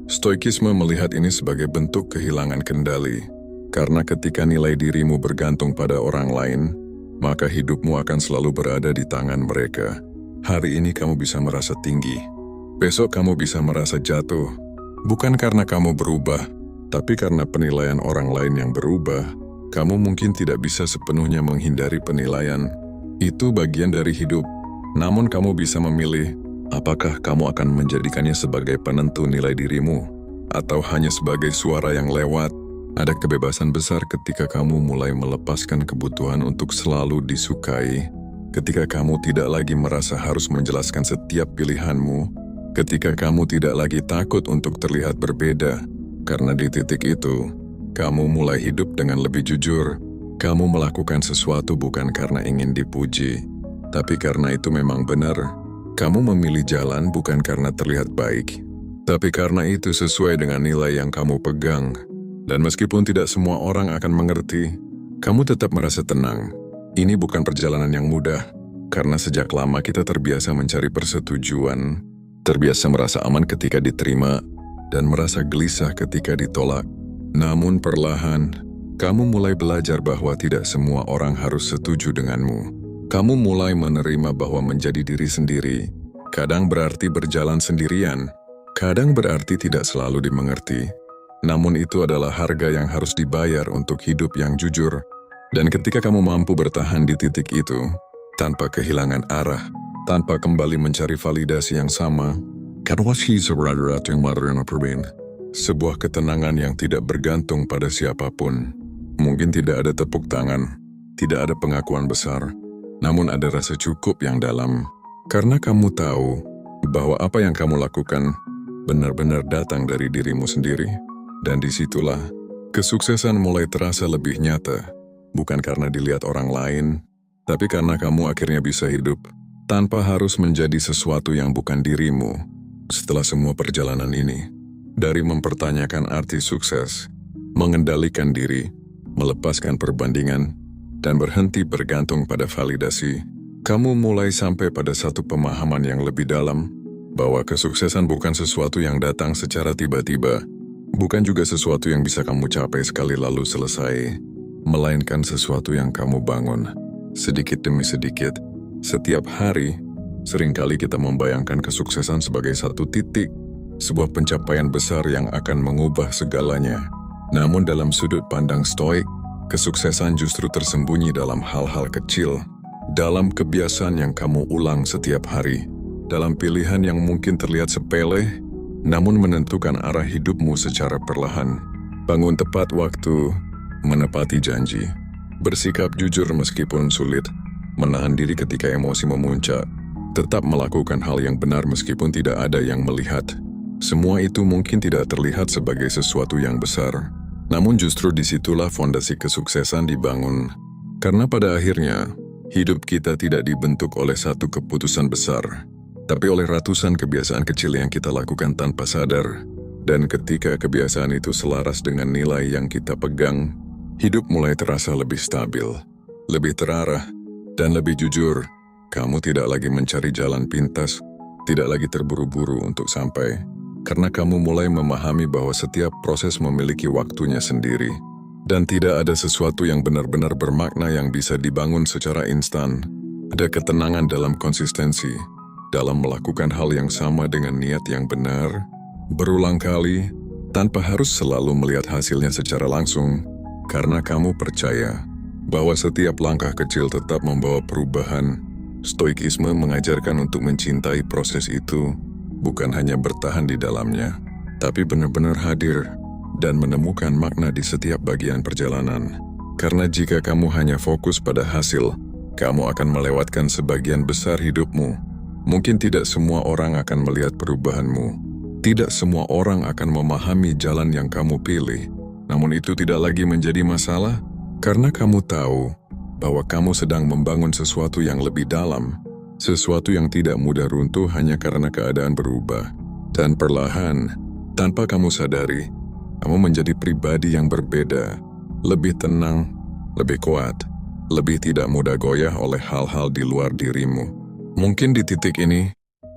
Stoikisme melihat ini sebagai bentuk kehilangan kendali. Karena ketika nilai dirimu bergantung pada orang lain, maka hidupmu akan selalu berada di tangan mereka. Hari ini kamu bisa merasa tinggi. Besok kamu bisa merasa jatuh. Bukan karena kamu berubah, tapi karena penilaian orang lain yang berubah. Kamu mungkin tidak bisa sepenuhnya menghindari penilaian. Itu bagian dari hidup. Namun kamu bisa memilih, apakah kamu akan menjadikannya sebagai penentu nilai dirimu, atau hanya sebagai suara yang lewat. Ada kebebasan besar ketika kamu mulai melepaskan kebutuhan untuk selalu disukai, ketika kamu tidak lagi merasa harus menjelaskan setiap pilihanmu, ketika kamu tidak lagi takut untuk terlihat berbeda, karena di titik itu, kamu mulai hidup dengan lebih jujur. Kamu melakukan sesuatu bukan karena ingin dipuji, tapi karena itu memang benar. Kamu memilih jalan bukan karena terlihat baik, tapi karena itu sesuai dengan nilai yang kamu pegang. Dan meskipun tidak semua orang akan mengerti, kamu tetap merasa tenang. Ini bukan perjalanan yang mudah, karena sejak lama kita terbiasa mencari persetujuan, terbiasa merasa aman ketika diterima, dan merasa gelisah ketika ditolak. Namun perlahan, kamu mulai belajar bahwa tidak semua orang harus setuju denganmu. Kamu mulai menerima bahwa menjadi diri sendiri kadang berarti berjalan sendirian, kadang berarti tidak selalu dimengerti. Namun itu adalah harga yang harus dibayar untuk hidup yang jujur. Dan ketika kamu mampu bertahan di titik itu, tanpa kehilangan arah, tanpa kembali mencari validasi yang sama, sebuah ketenangan yang tidak bergantung pada siapapun. Mungkin tidak ada tepuk tangan, tidak ada pengakuan besar, namun ada rasa cukup yang dalam. Karena kamu tahu bahwa apa yang kamu lakukan benar-benar datang dari dirimu sendiri. Dan disitulah, kesuksesan mulai terasa lebih nyata, bukan karena dilihat orang lain, tapi karena kamu akhirnya bisa hidup, tanpa harus menjadi sesuatu yang bukan dirimu. Setelah semua perjalanan ini, dari mempertanyakan arti sukses, mengendalikan diri, melepaskan perbandingan, dan berhenti bergantung pada validasi, kamu mulai sampai pada satu pemahaman yang lebih dalam, bahwa kesuksesan bukan sesuatu yang datang secara tiba-tiba, bukan juga sesuatu yang bisa kamu capai sekali lalu selesai, melainkan sesuatu yang kamu bangun, sedikit demi sedikit. Setiap hari, seringkali kita membayangkan kesuksesan sebagai satu titik, sebuah pencapaian besar yang akan mengubah segalanya. Namun dalam sudut pandang Stoik, kesuksesan justru tersembunyi dalam hal-hal kecil, dalam kebiasaan yang kamu ulang setiap hari, dalam pilihan yang mungkin terlihat sepele, namun menentukan arah hidupmu secara perlahan. Bangun tepat waktu, menepati janji, bersikap jujur meskipun sulit, menahan diri ketika emosi memuncak, tetap melakukan hal yang benar meskipun tidak ada yang melihat. Semua itu mungkin tidak terlihat sebagai sesuatu yang besar, namun justru disitulah fondasi kesuksesan dibangun. Karena pada akhirnya, hidup kita tidak dibentuk oleh satu keputusan besar, tapi oleh ratusan kebiasaan kecil yang kita lakukan tanpa sadar. Dan ketika kebiasaan itu selaras dengan nilai yang kita pegang, hidup mulai terasa lebih stabil, lebih terarah, dan lebih jujur. Kamu tidak lagi mencari jalan pintas, tidak lagi terburu-buru untuk sampai, karena kamu mulai memahami bahwa setiap proses memiliki waktunya sendiri, dan tidak ada sesuatu yang benar-benar bermakna yang bisa dibangun secara instan. Ada ketenangan dalam konsistensi, dalam melakukan hal yang sama dengan niat yang benar, berulang kali, tanpa harus selalu melihat hasilnya secara langsung, karena kamu percaya bahwa setiap langkah kecil tetap membawa perubahan. Stoikisme mengajarkan untuk mencintai proses itu, bukan hanya bertahan di dalamnya, tapi benar-benar hadir dan menemukan makna di setiap bagian perjalanan. Karena jika kamu hanya fokus pada hasil, kamu akan melewatkan sebagian besar hidupmu. Mungkin tidak semua orang akan melihat perubahanmu. Tidak semua orang akan memahami jalan yang kamu pilih. Namun itu tidak lagi menjadi masalah, karena kamu tahu bahwa kamu sedang membangun sesuatu yang lebih dalam, sesuatu yang tidak mudah runtuh hanya karena keadaan berubah. Dan perlahan, tanpa kamu sadari, kamu menjadi pribadi yang berbeda, lebih tenang, lebih kuat, lebih tidak mudah goyah oleh hal-hal di luar dirimu. Mungkin di titik ini,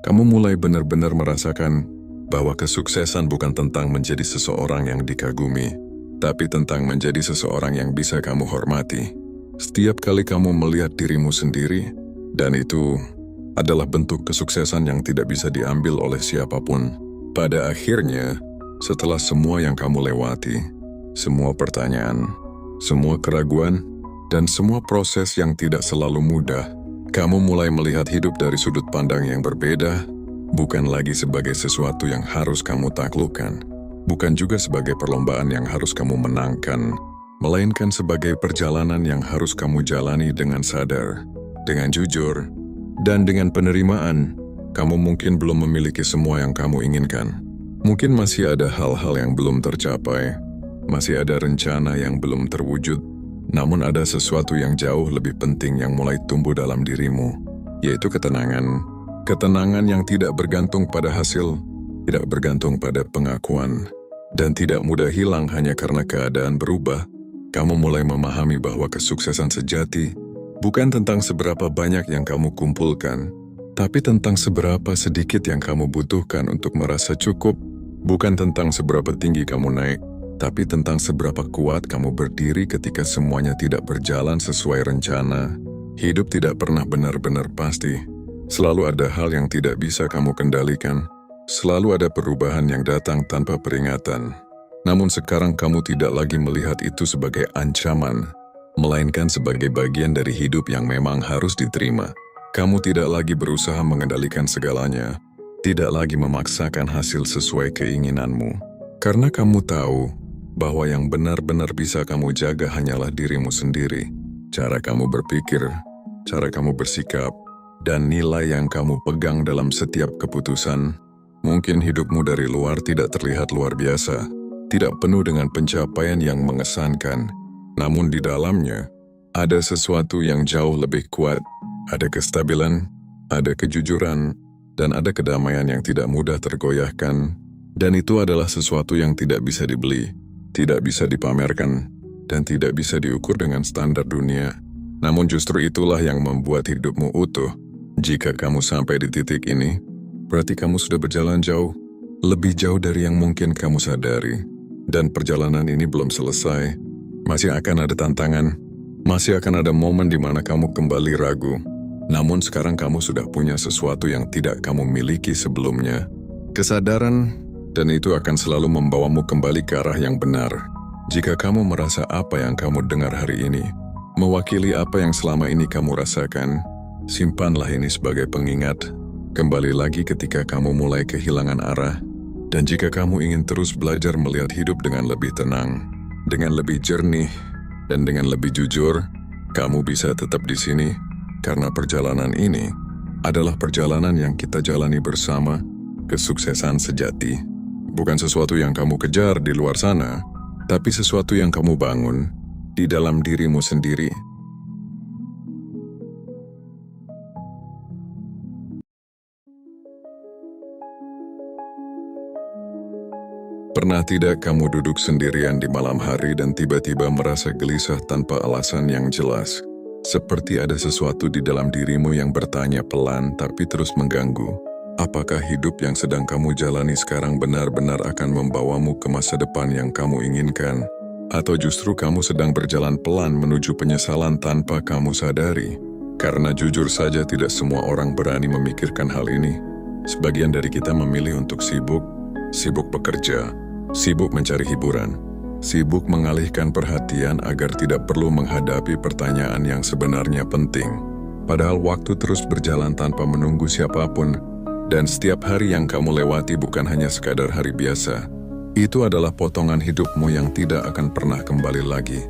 kamu mulai benar-benar merasakan bahwa kesuksesan bukan tentang menjadi seseorang yang dikagumi, tapi tentang menjadi seseorang yang bisa kamu hormati. Setiap kali kamu melihat dirimu sendiri, dan itu adalah bentuk kesuksesan yang tidak bisa diambil oleh siapapun. Pada akhirnya, setelah semua yang kamu lewati, semua pertanyaan, semua keraguan, dan semua proses yang tidak selalu mudah, kamu mulai melihat hidup dari sudut pandang yang berbeda, bukan lagi sebagai sesuatu yang harus kamu taklukkan, bukan juga sebagai perlombaan yang harus kamu menangkan, melainkan sebagai perjalanan yang harus kamu jalani dengan sadar, dengan jujur, dan dengan penerimaan. Kamu mungkin belum memiliki semua yang kamu inginkan. Mungkin masih ada hal-hal yang belum tercapai, masih ada rencana yang belum terwujud. Namun ada sesuatu yang jauh lebih penting yang mulai tumbuh dalam dirimu, yaitu ketenangan. Ketenangan yang tidak bergantung pada hasil, tidak bergantung pada pengakuan, dan tidak mudah hilang hanya karena keadaan berubah. Kamu mulai memahami bahwa kesuksesan sejati bukan tentang seberapa banyak yang kamu kumpulkan, tapi tentang seberapa sedikit yang kamu butuhkan untuk merasa cukup. Bukan tentang seberapa tinggi kamu naik, tapi tentang seberapa kuat kamu berdiri ketika semuanya tidak berjalan sesuai rencana. Hidup tidak pernah benar-benar pasti. Selalu ada hal yang tidak bisa kamu kendalikan. Selalu ada perubahan yang datang tanpa peringatan. Namun sekarang kamu tidak lagi melihat itu sebagai ancaman, melainkan sebagai bagian dari hidup yang memang harus diterima. Kamu tidak lagi berusaha mengendalikan segalanya, tidak lagi memaksakan hasil sesuai keinginanmu. Karena kamu tahu bahwa yang benar-benar bisa kamu jaga hanyalah dirimu sendiri. Cara kamu berpikir, cara kamu bersikap, dan nilai yang kamu pegang dalam setiap keputusan. Mungkin hidupmu dari luar tidak terlihat luar biasa, tidak penuh dengan pencapaian yang mengesankan. Namun di dalamnya, ada sesuatu yang jauh lebih kuat. Ada kestabilan, ada kejujuran, dan ada kedamaian yang tidak mudah tergoyahkan. Dan itu adalah sesuatu yang tidak bisa dibeli, tidak bisa dipamerkan, dan tidak bisa diukur dengan standar dunia. Namun justru itulah yang membuat hidupmu utuh. Jika kamu sampai di titik ini, berarti kamu sudah berjalan jauh, lebih jauh dari yang mungkin kamu sadari. Dan perjalanan ini belum selesai. Masih akan ada tantangan, masih akan ada momen di mana kamu kembali ragu. Namun sekarang kamu sudah punya sesuatu yang tidak kamu miliki sebelumnya. Kesadaran, dan itu akan selalu membawamu kembali ke arah yang benar. Jika kamu merasa apa yang kamu dengar hari ini mewakili apa yang selama ini kamu rasakan, simpanlah ini sebagai pengingat. Kembali lagi ketika kamu mulai kehilangan arah. Dan jika kamu ingin terus belajar melihat hidup dengan lebih tenang, dengan lebih jernih, dan dengan lebih jujur, kamu bisa tetap di sini. Karena perjalanan ini adalah perjalanan yang kita jalani bersama, kesuksesan sejati. Bukan sesuatu yang kamu kejar di luar sana, tapi sesuatu yang kamu bangun di dalam dirimu sendiri. Pernah tidak kamu duduk sendirian di malam hari dan tiba-tiba merasa gelisah tanpa alasan yang jelas? Seperti ada sesuatu di dalam dirimu yang bertanya pelan tapi terus mengganggu. Apakah hidup yang sedang kamu jalani sekarang benar-benar akan membawamu ke masa depan yang kamu inginkan? Atau justru kamu sedang berjalan pelan menuju penyesalan tanpa kamu sadari? Karena jujur saja tidak semua orang berani memikirkan hal ini. Sebagian dari kita memilih untuk sibuk bekerja, sibuk mencari hiburan, sibuk mengalihkan perhatian agar tidak perlu menghadapi pertanyaan yang sebenarnya penting. Padahal waktu terus berjalan tanpa menunggu siapapun, dan setiap hari yang kamu lewati bukan hanya sekadar hari biasa. Itu adalah potongan hidupmu yang tidak akan pernah kembali lagi.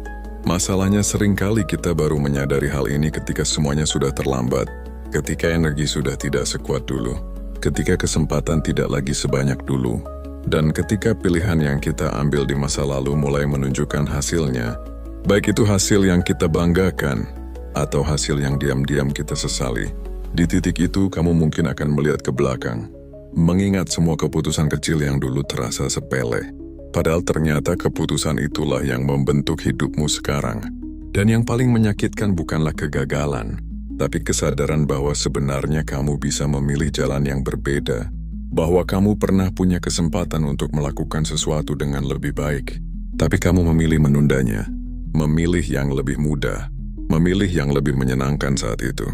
Masalahnya seringkali kita baru menyadari hal ini ketika semuanya sudah terlambat, ketika energi sudah tidak sekuat dulu, ketika kesempatan tidak lagi sebanyak dulu, dan ketika pilihan yang kita ambil di masa lalu mulai menunjukkan hasilnya, baik itu hasil yang kita banggakan atau hasil yang diam-diam kita sesali. Di titik itu kamu mungkin akan melihat ke belakang, mengingat semua keputusan kecil yang dulu terasa sepele. Padahal ternyata keputusan itulah yang membentuk hidupmu sekarang. Dan yang paling menyakitkan bukanlah kegagalan, tapi kesadaran bahwa sebenarnya kamu bisa memilih jalan yang berbeda, bahwa kamu pernah punya kesempatan untuk melakukan sesuatu dengan lebih baik, tapi kamu memilih menundanya, memilih yang lebih mudah, memilih yang lebih menyenangkan saat itu,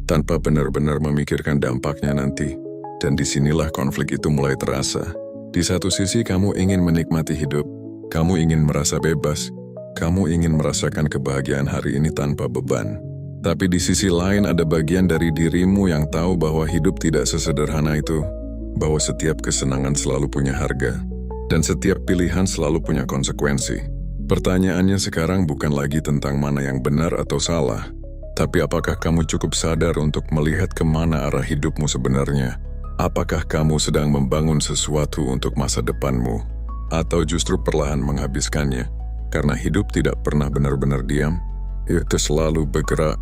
tanpa benar-benar memikirkan dampaknya nanti. Dan disinilah konflik itu mulai terasa. Di satu sisi kamu ingin menikmati hidup, kamu ingin merasa bebas, kamu ingin merasakan kebahagiaan hari ini tanpa beban. Tapi di sisi lain ada bagian dari dirimu yang tahu bahwa hidup tidak sesederhana itu, bahwa setiap kesenangan selalu punya harga, dan setiap pilihan selalu punya konsekuensi. Pertanyaannya sekarang bukan lagi tentang mana yang benar atau salah, tapi apakah kamu cukup sadar untuk melihat kemana arah hidupmu sebenarnya? Apakah kamu sedang membangun sesuatu untuk masa depanmu, atau justru perlahan menghabiskannya? Karena hidup tidak pernah benar-benar diam, itu selalu bergerak,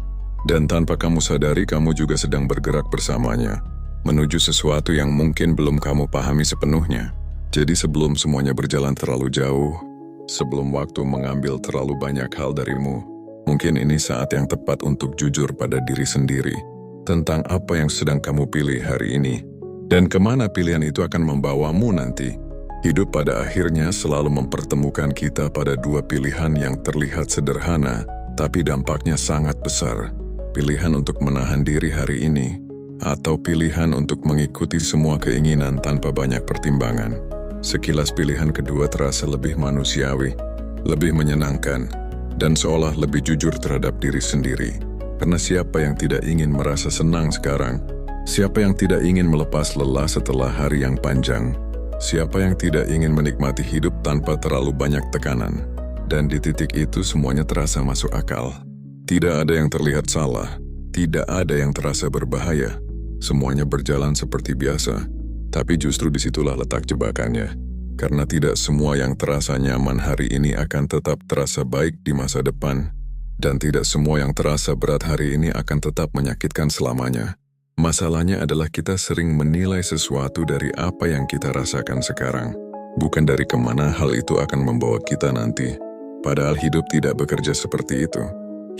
dan tanpa kamu sadari kamu juga sedang bergerak bersamanya, menuju sesuatu yang mungkin belum kamu pahami sepenuhnya. Jadi sebelum semuanya berjalan terlalu jauh, sebelum waktu mengambil terlalu banyak hal darimu, mungkin ini saat yang tepat untuk jujur pada diri sendiri, tentang apa yang sedang kamu pilih hari ini, dan kemana pilihan itu akan membawamu nanti. Hidup pada akhirnya selalu mempertemukan kita pada dua pilihan yang terlihat sederhana, tapi dampaknya sangat besar. Pilihan untuk menahan diri hari ini, atau pilihan untuk mengikuti semua keinginan tanpa banyak pertimbangan. Sekilas pilihan kedua terasa lebih manusiawi, lebih menyenangkan, dan seolah lebih jujur terhadap diri sendiri. Karena siapa yang tidak ingin merasa senang sekarang? Siapa yang tidak ingin melepas lelah setelah hari yang panjang? Siapa yang tidak ingin menikmati hidup tanpa terlalu banyak tekanan? Dan di titik itu semuanya terasa masuk akal. Tidak ada yang terlihat salah, tidak ada yang terasa berbahaya. Semuanya berjalan seperti biasa, tapi justru disitulah letak jebakannya. Karena tidak semua yang terasa nyaman hari ini akan tetap terasa baik di masa depan, dan tidak semua yang terasa berat hari ini akan tetap menyakitkan selamanya. Masalahnya adalah kita sering menilai sesuatu dari apa yang kita rasakan sekarang, bukan dari kemana hal itu akan membawa kita nanti. Padahal hidup tidak bekerja seperti itu.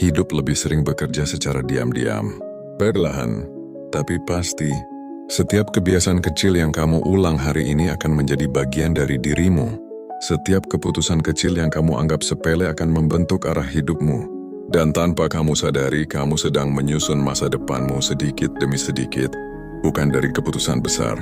Hidup lebih sering bekerja secara diam-diam, perlahan, tapi pasti. Setiap kebiasaan kecil yang kamu ulang hari ini akan menjadi bagian dari dirimu. Setiap keputusan kecil yang kamu anggap sepele akan membentuk arah hidupmu. Dan tanpa kamu sadari, kamu sedang menyusun masa depanmu sedikit demi sedikit, bukan dari keputusan besar,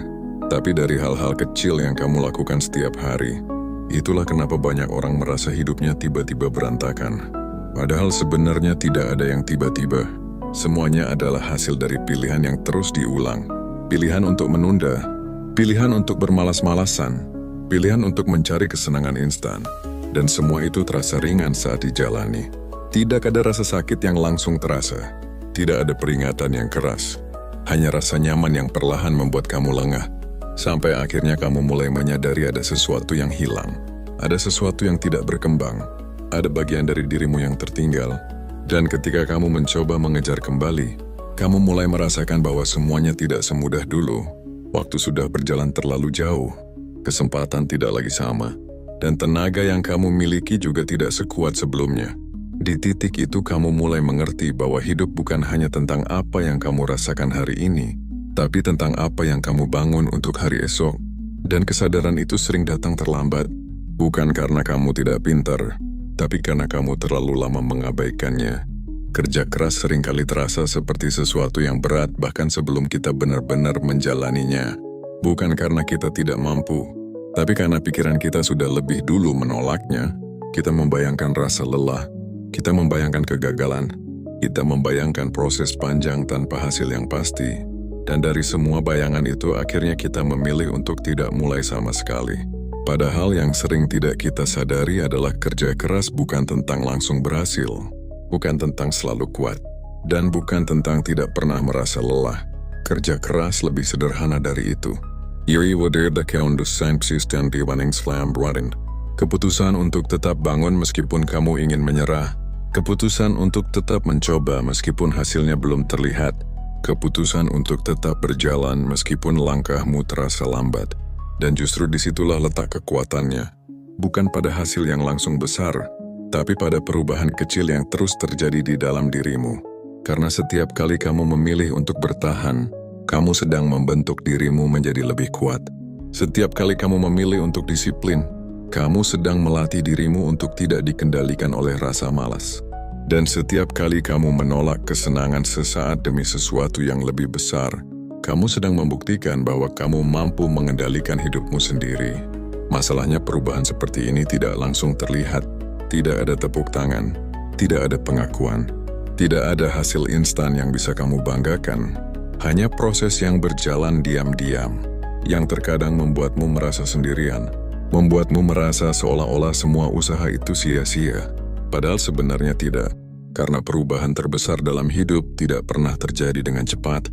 tapi dari hal-hal kecil yang kamu lakukan setiap hari. Itulah kenapa banyak orang merasa hidupnya tiba-tiba berantakan. Padahal sebenarnya tidak ada yang tiba-tiba. Semuanya adalah hasil dari pilihan yang terus diulang. Pilihan untuk menunda, pilihan untuk bermalas-malasan, pilihan untuk mencari kesenangan instan. Dan semua itu terasa ringan saat dijalani. Tidak ada rasa sakit yang langsung terasa. Tidak ada peringatan yang keras. Hanya rasa nyaman yang perlahan membuat kamu lengah. Sampai akhirnya kamu mulai menyadari ada sesuatu yang hilang. Ada sesuatu yang tidak berkembang. Ada bagian dari dirimu yang tertinggal. Dan ketika kamu mencoba mengejar kembali, kamu mulai merasakan bahwa semuanya tidak semudah dulu. Waktu sudah berjalan terlalu jauh. Kesempatan tidak lagi sama. Dan tenaga yang kamu miliki juga tidak sekuat sebelumnya. Di titik itu kamu mulai mengerti bahwa hidup bukan hanya tentang apa yang kamu rasakan hari ini, tapi tentang apa yang kamu bangun untuk hari esok. Dan kesadaran itu sering datang terlambat, bukan karena kamu tidak pintar, tapi karena kamu terlalu lama mengabaikannya. Kerja keras seringkali terasa seperti sesuatu yang berat bahkan sebelum kita benar-benar menjalaninya. Bukan karena kita tidak mampu, tapi karena pikiran kita sudah lebih dulu menolaknya. Kita membayangkan rasa lelah, kita membayangkan kegagalan, kita membayangkan proses panjang tanpa hasil yang pasti. Dan dari semua bayangan itu akhirnya kita memilih untuk tidak mulai sama sekali. Padahal yang sering tidak kita sadari adalah kerja keras bukan tentang langsung berhasil, bukan tentang selalu kuat, dan bukan tentang tidak pernah merasa lelah. Kerja keras lebih sederhana dari itu. Iri wadirda keundusan dan diwaning slam ruarin. Keputusan untuk tetap bangun meskipun kamu ingin menyerah. Keputusan untuk tetap mencoba meskipun hasilnya belum terlihat. Keputusan untuk tetap berjalan meskipun langkahmu terasa lambat. Dan justru disitulah letak kekuatannya. Bukan pada hasil yang langsung besar, tapi pada perubahan kecil yang terus terjadi di dalam dirimu. Karena setiap kali kamu memilih untuk bertahan, kamu sedang membentuk dirimu menjadi lebih kuat. Setiap kali kamu memilih untuk disiplin, kamu sedang melatih dirimu untuk tidak dikendalikan oleh rasa malas. Dan setiap kali kamu menolak kesenangan sesaat demi sesuatu yang lebih besar, kamu sedang membuktikan bahwa kamu mampu mengendalikan hidupmu sendiri. Masalahnya perubahan seperti ini tidak langsung terlihat. Tidak ada tepuk tangan, tidak ada pengakuan, tidak ada hasil instan yang bisa kamu banggakan. Hanya proses yang berjalan diam-diam, yang terkadang membuatmu merasa sendirian, membuatmu merasa seolah-olah semua usaha itu sia-sia. Padahal sebenarnya tidak, karena perubahan terbesar dalam hidup tidak pernah terjadi dengan cepat.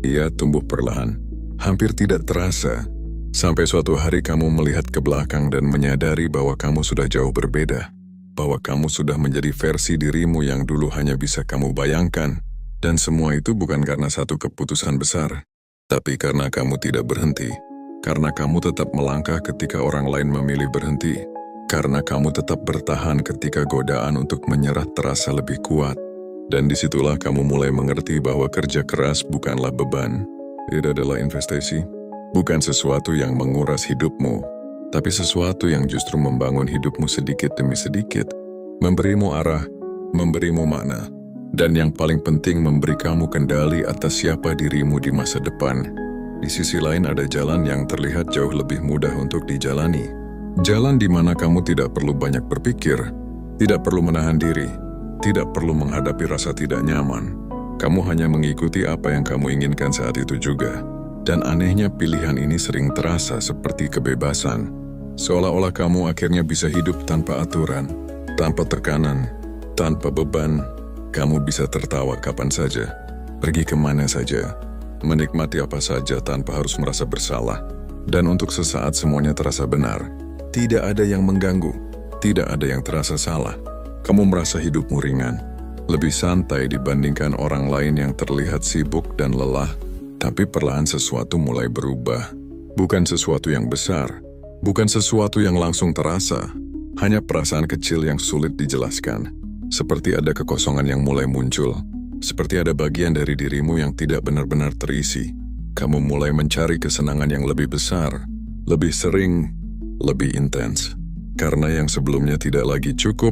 Ia tumbuh perlahan, hampir tidak terasa, sampai suatu hari kamu melihat ke belakang dan menyadari bahwa kamu sudah jauh berbeda, bahwa kamu sudah menjadi versi dirimu yang dulu hanya bisa kamu bayangkan, dan semua itu bukan karena satu keputusan besar, tapi karena kamu tidak berhenti, karena kamu tetap melangkah ketika orang lain memilih berhenti, karena kamu tetap bertahan ketika godaan untuk menyerah terasa lebih kuat. Dan disitulah kamu mulai mengerti bahwa kerja keras bukanlah beban, itu adalah investasi, bukan sesuatu yang menguras hidupmu, tapi sesuatu yang justru membangun hidupmu sedikit demi sedikit, memberimu arah, memberimu makna, dan yang paling penting memberi kamu kendali atas siapa dirimu di masa depan. Di sisi lain ada jalan yang terlihat jauh lebih mudah untuk dijalani. Jalan di mana kamu tidak perlu banyak berpikir, tidak perlu menahan diri, tidak perlu menghadapi rasa tidak nyaman. Kamu hanya mengikuti apa yang kamu inginkan saat itu juga. Dan anehnya pilihan ini sering terasa seperti kebebasan. Seolah-olah kamu akhirnya bisa hidup tanpa aturan, tanpa tekanan, tanpa beban. Kamu bisa tertawa kapan saja, pergi kemana saja, menikmati apa saja tanpa harus merasa bersalah. Dan untuk sesaat semuanya terasa benar. Tidak ada yang mengganggu, tidak ada yang terasa salah. Kamu merasa hidupmu ringan, lebih santai dibandingkan orang lain yang terlihat sibuk dan lelah. Tapi perlahan sesuatu mulai berubah. Bukan sesuatu yang besar, bukan sesuatu yang langsung terasa, hanya perasaan kecil yang sulit dijelaskan. Seperti ada kekosongan yang mulai muncul, seperti ada bagian dari dirimu yang tidak benar-benar terisi. Kamu mulai mencari kesenangan yang lebih besar, lebih sering, lebih intens. Karena yang sebelumnya tidak lagi cukup,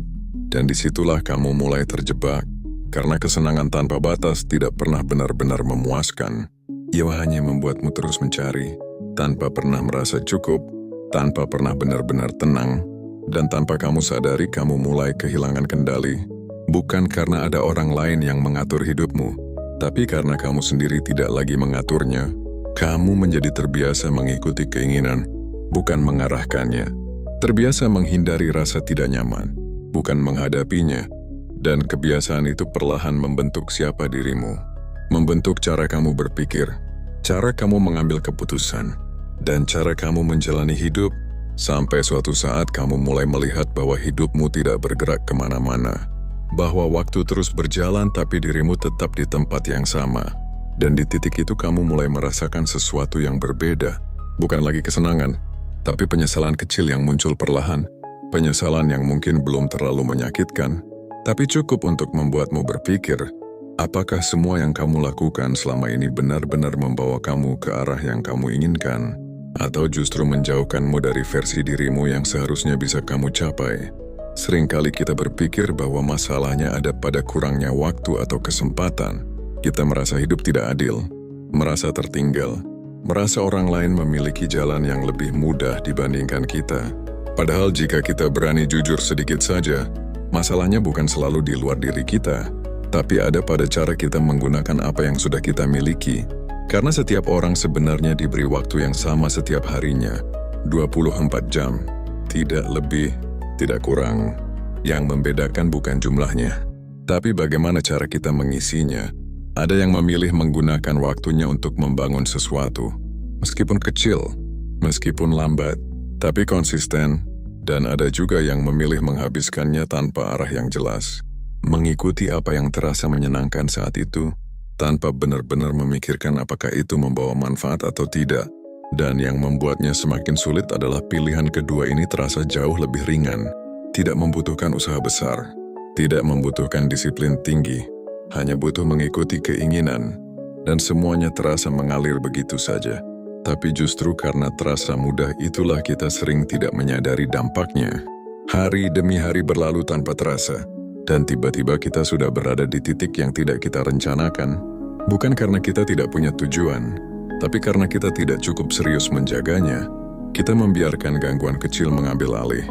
dan disitulah kamu mulai terjebak. Karena kesenangan tanpa batas tidak pernah benar-benar memuaskan. Ia hanya membuatmu terus mencari, tanpa pernah merasa cukup, tanpa pernah benar-benar tenang, dan tanpa kamu sadari kamu mulai kehilangan kendali. Bukan karena ada orang lain yang mengatur hidupmu, tapi karena kamu sendiri tidak lagi mengaturnya. Kamu menjadi terbiasa mengikuti keinginan, bukan mengarahkannya. Terbiasa menghindari rasa tidak nyaman, bukan menghadapinya. Dan kebiasaan itu perlahan membentuk siapa dirimu. Membentuk cara kamu berpikir, cara kamu mengambil keputusan, dan cara kamu menjalani hidup, sampai suatu saat kamu mulai melihat bahwa hidupmu tidak bergerak kemana-mana. Bahwa waktu terus berjalan tapi dirimu tetap di tempat yang sama. Dan di titik itu kamu mulai merasakan sesuatu yang berbeda. Bukan lagi kesenangan, tapi penyesalan kecil yang muncul perlahan. Penyesalan yang mungkin belum terlalu menyakitkan, tapi cukup untuk membuatmu berpikir, apakah semua yang kamu lakukan selama ini benar-benar membawa kamu ke arah yang kamu inginkan? Atau justru menjauhkanmu dari versi dirimu yang seharusnya bisa kamu capai? Seringkali kita berpikir bahwa masalahnya ada pada kurangnya waktu atau kesempatan. Kita merasa hidup tidak adil, merasa tertinggal, merasa orang lain memiliki jalan yang lebih mudah dibandingkan kita. Padahal jika kita berani jujur sedikit saja, masalahnya bukan selalu di luar diri kita, tapi ada pada cara kita menggunakan apa yang sudah kita miliki. Karena setiap orang sebenarnya diberi waktu yang sama setiap harinya, 24 jam, tidak lebih, tidak kurang. Yang membedakan bukan jumlahnya, tapi bagaimana cara kita mengisinya. Ada yang memilih menggunakan waktunya untuk membangun sesuatu, meskipun kecil, meskipun lambat, tapi konsisten. Dan ada juga yang memilih menghabiskannya tanpa arah yang jelas, mengikuti apa yang terasa menyenangkan saat itu, tanpa benar-benar memikirkan apakah itu membawa manfaat atau tidak. Dan yang membuatnya semakin sulit adalah pilihan kedua ini terasa jauh lebih ringan. tidak membutuhkan usaha besar, tidak membutuhkan disiplin tinggi, hanya butuh mengikuti keinginan, dan semuanya terasa mengalir begitu saja. Tapi justru karena terasa mudah itulah kita sering tidak menyadari dampaknya. Hari demi hari berlalu tanpa terasa, dan tiba-tiba kita sudah berada di titik yang tidak kita rencanakan. Bukan karena kita tidak punya tujuan, tapi karena kita tidak cukup serius menjaganya. Kita membiarkan gangguan kecil mengambil alih,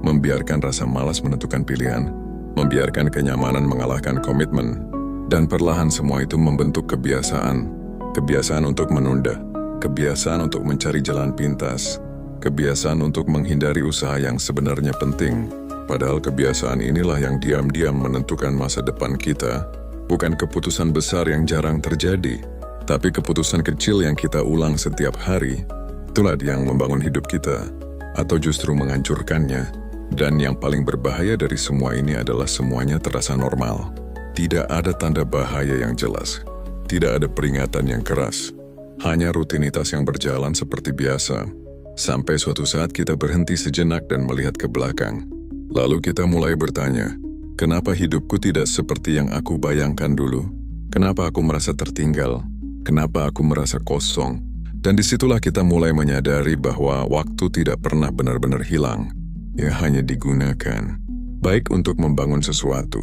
membiarkan rasa malas menentukan pilihan, membiarkan kenyamanan mengalahkan komitmen, dan perlahan semua itu membentuk kebiasaan. Kebiasaan untuk menunda, kebiasaan untuk mencari jalan pintas, kebiasaan untuk menghindari usaha yang sebenarnya penting. Padahal kebiasaan inilah yang diam-diam menentukan masa depan kita. Bukan keputusan besar yang jarang terjadi, tapi keputusan kecil yang kita ulang setiap hari. Itulah yang membangun hidup kita, atau justru menghancurkannya. Dan yang paling berbahaya dari semua ini adalah semuanya terasa normal. Tidak ada tanda bahaya yang jelas. Tidak ada peringatan yang keras. Hanya rutinitas yang berjalan seperti biasa. Sampai suatu saat kita berhenti sejenak dan melihat ke belakang. Lalu kita mulai bertanya, kenapa hidupku tidak seperti yang aku bayangkan dulu? Kenapa aku merasa tertinggal? Kenapa aku merasa kosong? Dan disitulah kita mulai menyadari bahwa waktu tidak pernah benar-benar hilang. Ya hanya digunakan, baik untuk membangun sesuatu,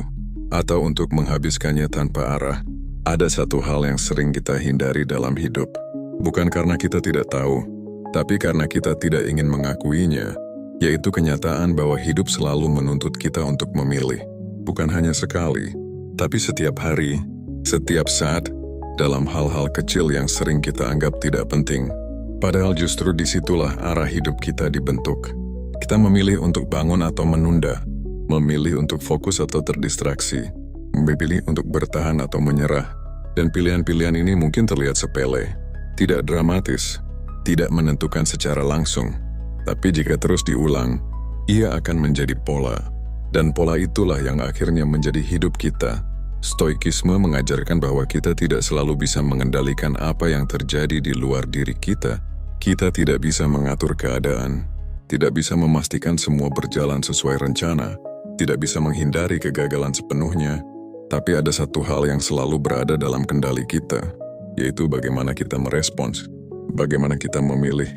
atau untuk menghabiskannya tanpa arah. Ada satu hal yang sering kita hindari dalam hidup. Bukan karena kita tidak tahu, tapi karena kita tidak ingin mengakuinya, yaitu kenyataan bahwa hidup selalu menuntut kita untuk memilih. Bukan hanya sekali, tapi setiap hari, setiap saat, dalam hal-hal kecil yang sering kita anggap tidak penting. Padahal justru disitulah arah hidup kita dibentuk. Kita memilih untuk bangun atau menunda, memilih untuk fokus atau terdistraksi, memilih untuk bertahan atau menyerah. Dan pilihan-pilihan ini mungkin terlihat sepele, tidak dramatis, tidak menentukan secara langsung. Tapi jika terus diulang, ia akan menjadi pola. Dan pola itulah yang akhirnya menjadi hidup kita. Stoikisme mengajarkan bahwa kita tidak selalu bisa mengendalikan apa yang terjadi di luar diri kita. Kita tidak bisa mengatur keadaan, tidak bisa memastikan semua berjalan sesuai rencana, tidak bisa menghindari kegagalan sepenuhnya. Tapi ada satu hal yang selalu berada dalam kendali kita, yaitu bagaimana kita merespons, bagaimana kita memilih,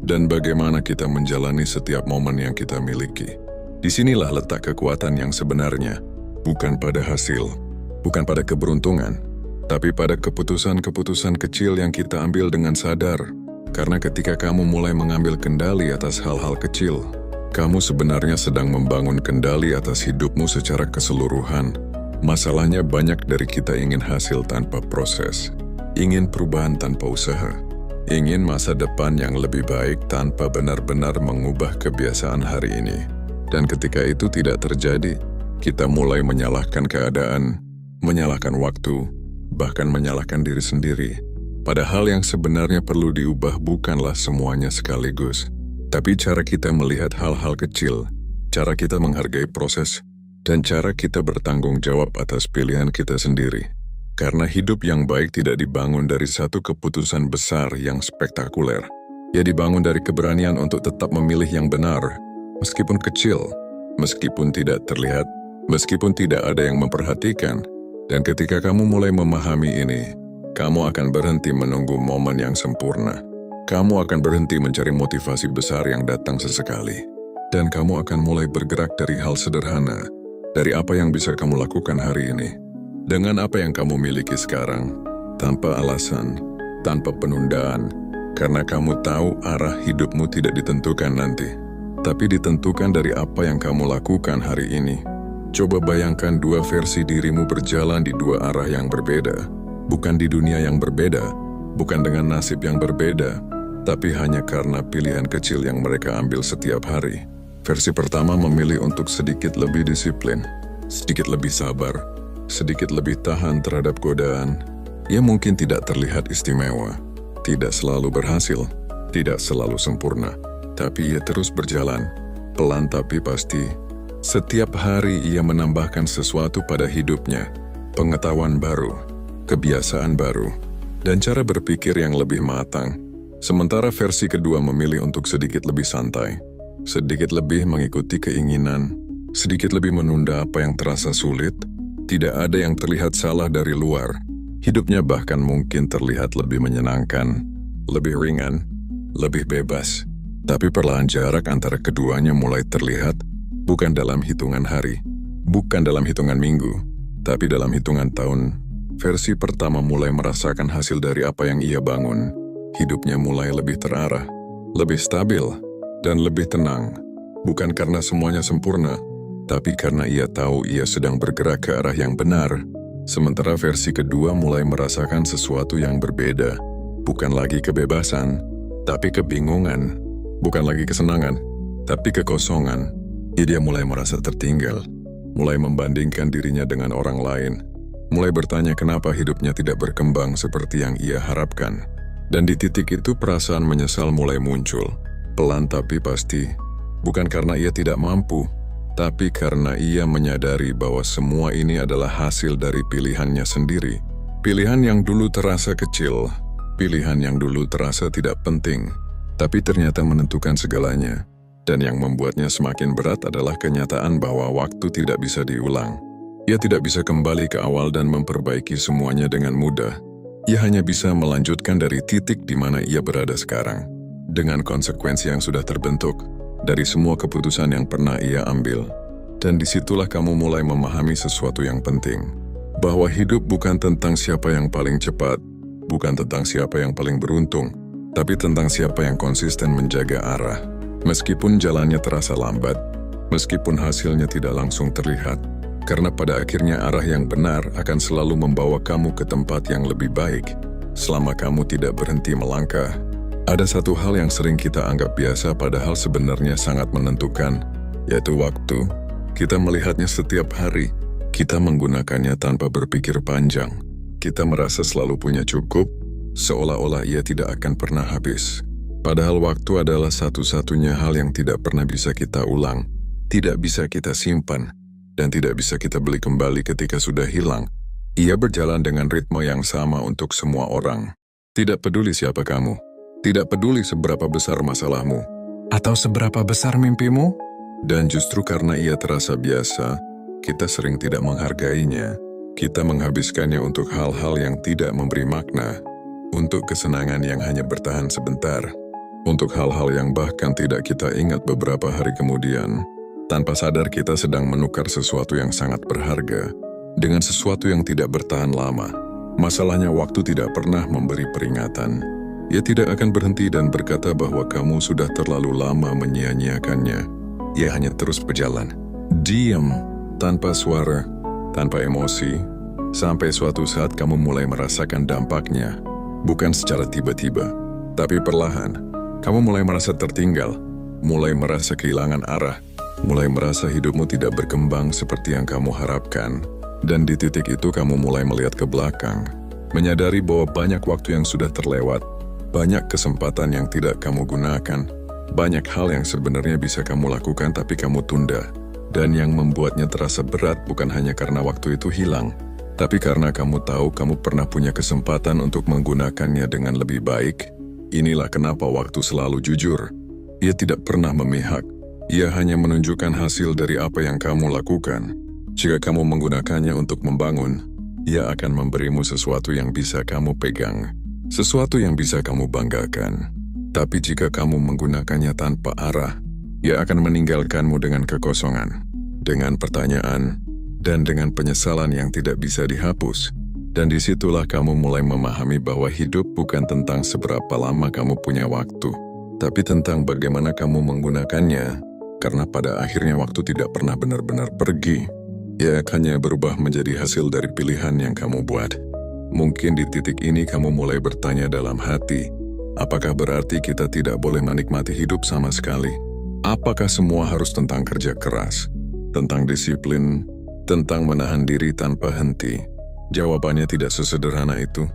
dan bagaimana kita menjalani setiap momen yang kita miliki. Disinilah letak kekuatan yang sebenarnya, bukan pada hasil, bukan pada keberuntungan, tapi pada keputusan-keputusan kecil yang kita ambil dengan sadar. Karena ketika kamu mulai mengambil kendali atas hal-hal kecil, kamu sebenarnya sedang membangun kendali atas hidupmu secara keseluruhan. Masalahnya banyak dari kita ingin hasil tanpa proses, ingin perubahan tanpa usaha, ingin masa depan yang lebih baik tanpa benar-benar mengubah kebiasaan hari ini. Dan ketika itu tidak terjadi, kita mulai menyalahkan keadaan, menyalahkan waktu, bahkan menyalahkan diri sendiri. Padahal yang sebenarnya perlu diubah bukanlah semuanya sekaligus, tapi cara kita melihat hal-hal kecil, cara kita menghargai proses, dan cara kita bertanggung jawab atas pilihan kita sendiri. Karena hidup yang baik tidak dibangun dari satu keputusan besar yang spektakuler. Ia dibangun dari keberanian untuk tetap memilih yang benar, meskipun kecil, meskipun tidak terlihat, meskipun tidak ada yang memperhatikan. Dan ketika kamu mulai memahami ini, kamu akan berhenti menunggu momen yang sempurna. Kamu akan berhenti mencari motivasi besar yang datang sesekali. Dan kamu akan mulai bergerak dari hal sederhana, dari apa yang bisa kamu lakukan hari ini, dengan apa yang kamu miliki sekarang, tanpa alasan, tanpa penundaan, karena kamu tahu arah hidupmu tidak ditentukan nanti, tapi ditentukan dari apa yang kamu lakukan hari ini. Coba bayangkan dua versi dirimu berjalan di dua arah yang berbeda, bukan di dunia yang berbeda, bukan dengan nasib yang berbeda, tapi hanya karena pilihan kecil yang mereka ambil setiap hari. Versi pertama memilih untuk sedikit lebih disiplin, sedikit lebih sabar, sedikit lebih tahan terhadap godaan. Ia mungkin tidak terlihat istimewa, tidak selalu berhasil, tidak selalu sempurna, tapi ia terus berjalan, pelan tapi pasti. Setiap hari ia menambahkan sesuatu pada hidupnya, pengetahuan baru, kebiasaan baru, dan cara berpikir yang lebih matang. Sementara versi kedua memilih untuk sedikit lebih santai, sedikit lebih mengikuti keinginan, sedikit lebih menunda apa yang terasa sulit. Tidak ada yang terlihat salah dari luar. Hidupnya bahkan mungkin terlihat lebih menyenangkan, lebih ringan, lebih bebas. Tapi perlahan jarak antara keduanya mulai terlihat, bukan dalam hitungan hari, bukan dalam hitungan minggu, tapi dalam hitungan tahun. Versi pertama mulai merasakan hasil dari apa yang ia bangun. Hidupnya mulai lebih terarah, lebih stabil, dan lebih tenang. Bukan karena semuanya sempurna, tapi karena ia tahu ia sedang bergerak ke arah yang benar. Sementara versi kedua mulai merasakan sesuatu yang berbeda. Bukan lagi kebebasan, tapi kebingungan. Bukan lagi kesenangan, tapi kekosongan. Dia mulai merasa tertinggal, mulai membandingkan dirinya dengan orang lain, mulai bertanya kenapa hidupnya tidak berkembang seperti yang ia harapkan. Dan di titik itu perasaan menyesal mulai muncul, pelan tapi pasti. Bukan karena ia tidak mampu, tapi karena ia menyadari bahwa semua ini adalah hasil dari pilihannya sendiri. Pilihan yang dulu terasa kecil, pilihan yang dulu terasa tidak penting, tapi ternyata menentukan segalanya. Dan yang membuatnya semakin berat adalah kenyataan bahwa waktu tidak bisa diulang. Ia tidak bisa kembali ke awal dan memperbaiki semuanya dengan mudah. Ia hanya bisa melanjutkan dari titik di mana ia berada sekarang, dengan konsekuensi yang sudah terbentuk dari semua keputusan yang pernah ia ambil. Dan disitulah kamu mulai memahami sesuatu yang penting, bahwa hidup bukan tentang siapa yang paling cepat, bukan tentang siapa yang paling beruntung, tapi tentang siapa yang konsisten menjaga arah. Meskipun jalannya terasa lambat, meskipun hasilnya tidak langsung terlihat, karena pada akhirnya arah yang benar akan selalu membawa kamu ke tempat yang lebih baik, selama kamu tidak berhenti melangkah. Ada satu hal yang sering kita anggap biasa padahal sebenarnya sangat menentukan, yaitu waktu. Kita melihatnya setiap hari, kita menggunakannya tanpa berpikir panjang. Kita merasa selalu punya cukup, seolah-olah ia tidak akan pernah habis. Padahal waktu adalah satu-satunya hal yang tidak pernah bisa kita ulang, tidak bisa kita simpan, dan tidak bisa kita beli kembali ketika sudah hilang. Ia berjalan dengan ritme yang sama untuk semua orang. Tidak peduli siapa kamu, tidak peduli seberapa besar masalahmu, atau seberapa besar mimpimu. Dan justru karena ia terasa biasa, kita sering tidak menghargainya. Kita menghabiskannya untuk hal-hal yang tidak memberi makna, untuk kesenangan yang hanya bertahan sebentar, untuk hal-hal yang bahkan tidak kita ingat beberapa hari kemudian. Tanpa sadar kita sedang menukar sesuatu yang sangat berharga dengan sesuatu yang tidak bertahan lama. Masalahnya waktu tidak pernah memberi peringatan. Ia tidak akan berhenti dan berkata bahwa kamu sudah terlalu lama menyia-nyiakannya. Ia hanya terus berjalan, diam, tanpa suara, tanpa emosi, sampai suatu saat kamu mulai merasakan dampaknya. Bukan secara tiba-tiba, tapi perlahan. Kamu mulai merasa tertinggal, mulai merasa kehilangan arah, mulai merasa hidupmu tidak berkembang seperti yang kamu harapkan. Dan di titik itu kamu mulai melihat ke belakang, menyadari bahwa banyak waktu yang sudah terlewat, banyak kesempatan yang tidak kamu gunakan, banyak hal yang sebenarnya bisa kamu lakukan tapi kamu tunda. Dan yang membuatnya terasa berat bukan hanya karena waktu itu hilang, tapi karena kamu tahu kamu pernah punya kesempatan untuk menggunakannya dengan lebih baik. Inilah kenapa waktu selalu jujur. Ia tidak pernah memihak. Ia hanya menunjukkan hasil dari apa yang kamu lakukan. Jika kamu menggunakannya untuk membangun, ia akan memberimu sesuatu yang bisa kamu pegang, sesuatu yang bisa kamu banggakan. Tapi jika kamu menggunakannya tanpa arah, ia akan meninggalkanmu dengan kekosongan, dengan pertanyaan, dan dengan penyesalan yang tidak bisa dihapus. Dan disitulah kamu mulai memahami bahwa hidup bukan tentang seberapa lama kamu punya waktu, tapi tentang bagaimana kamu menggunakannya. Karena pada akhirnya waktu tidak pernah benar-benar pergi. Ia hanya berubah menjadi hasil dari pilihan yang kamu buat. Mungkin di titik ini kamu mulai bertanya dalam hati, apakah berarti kita tidak boleh menikmati hidup sama sekali? Apakah semua harus tentang kerja keras, tentang disiplin, tentang menahan diri tanpa henti? Jawabannya tidak sesederhana itu,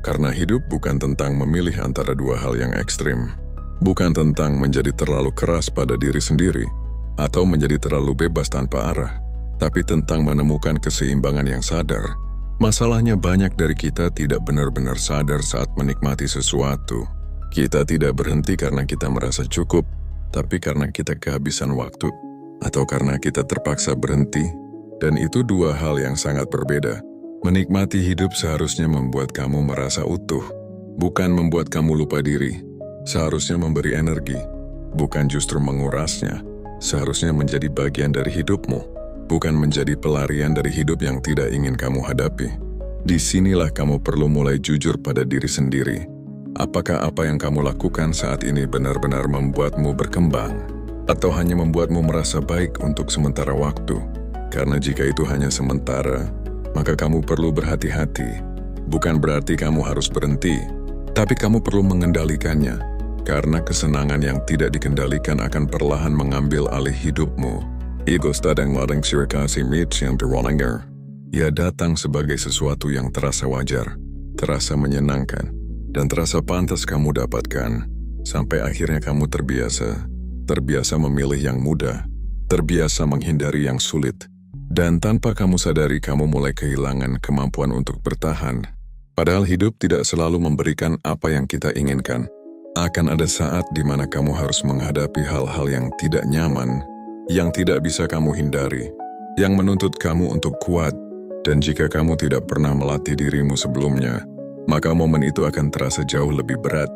karena hidup bukan tentang memilih antara dua hal yang ekstrim. Bukan tentang menjadi terlalu keras pada diri sendiri, atau menjadi terlalu bebas tanpa arah, tapi tentang menemukan keseimbangan yang sadar. Masalahnya banyak dari kita tidak benar-benar sadar saat menikmati sesuatu. Kita tidak berhenti karena kita merasa cukup, tapi karena kita kehabisan waktu, atau karena kita terpaksa berhenti, dan itu dua hal yang sangat berbeda. Menikmati hidup seharusnya membuat kamu merasa utuh, bukan membuat kamu lupa diri. Seharusnya memberi energi, bukan justru mengurasnya. Seharusnya menjadi bagian dari hidupmu, bukan menjadi pelarian dari hidup yang tidak ingin kamu hadapi. Disinilah kamu perlu mulai jujur pada diri sendiri. Apakah apa yang kamu lakukan saat ini benar-benar membuatmu berkembang? Atau hanya membuatmu merasa baik untuk sementara waktu? Karena jika itu hanya sementara, maka kamu perlu berhati-hati. Bukan berarti kamu harus berhenti, tapi kamu perlu mengendalikannya. Karena kesenangan yang tidak dikendalikan akan perlahan mengambil alih hidupmu. Ego sedang ladang sirkasi mitch yang berolanger. Ia datang sebagai sesuatu yang terasa wajar, terasa menyenangkan, dan terasa pantas kamu dapatkan. Sampai akhirnya kamu terbiasa memilih yang mudah, terbiasa menghindari yang sulit, dan tanpa kamu sadari kamu mulai kehilangan kemampuan untuk bertahan. Padahal hidup tidak selalu memberikan apa yang kita inginkan. Akan ada saat di mana kamu harus menghadapi hal-hal yang tidak nyaman, yang tidak bisa kamu hindari, yang menuntut kamu untuk kuat, dan jika kamu tidak pernah melatih dirimu sebelumnya, maka momen itu akan terasa jauh lebih berat.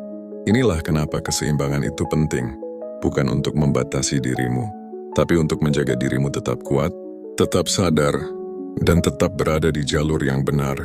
Inilah kenapa keseimbangan itu penting. Bukan untuk membatasi dirimu, tapi untuk menjaga dirimu tetap kuat, tetap sadar, dan tetap berada di jalur yang benar.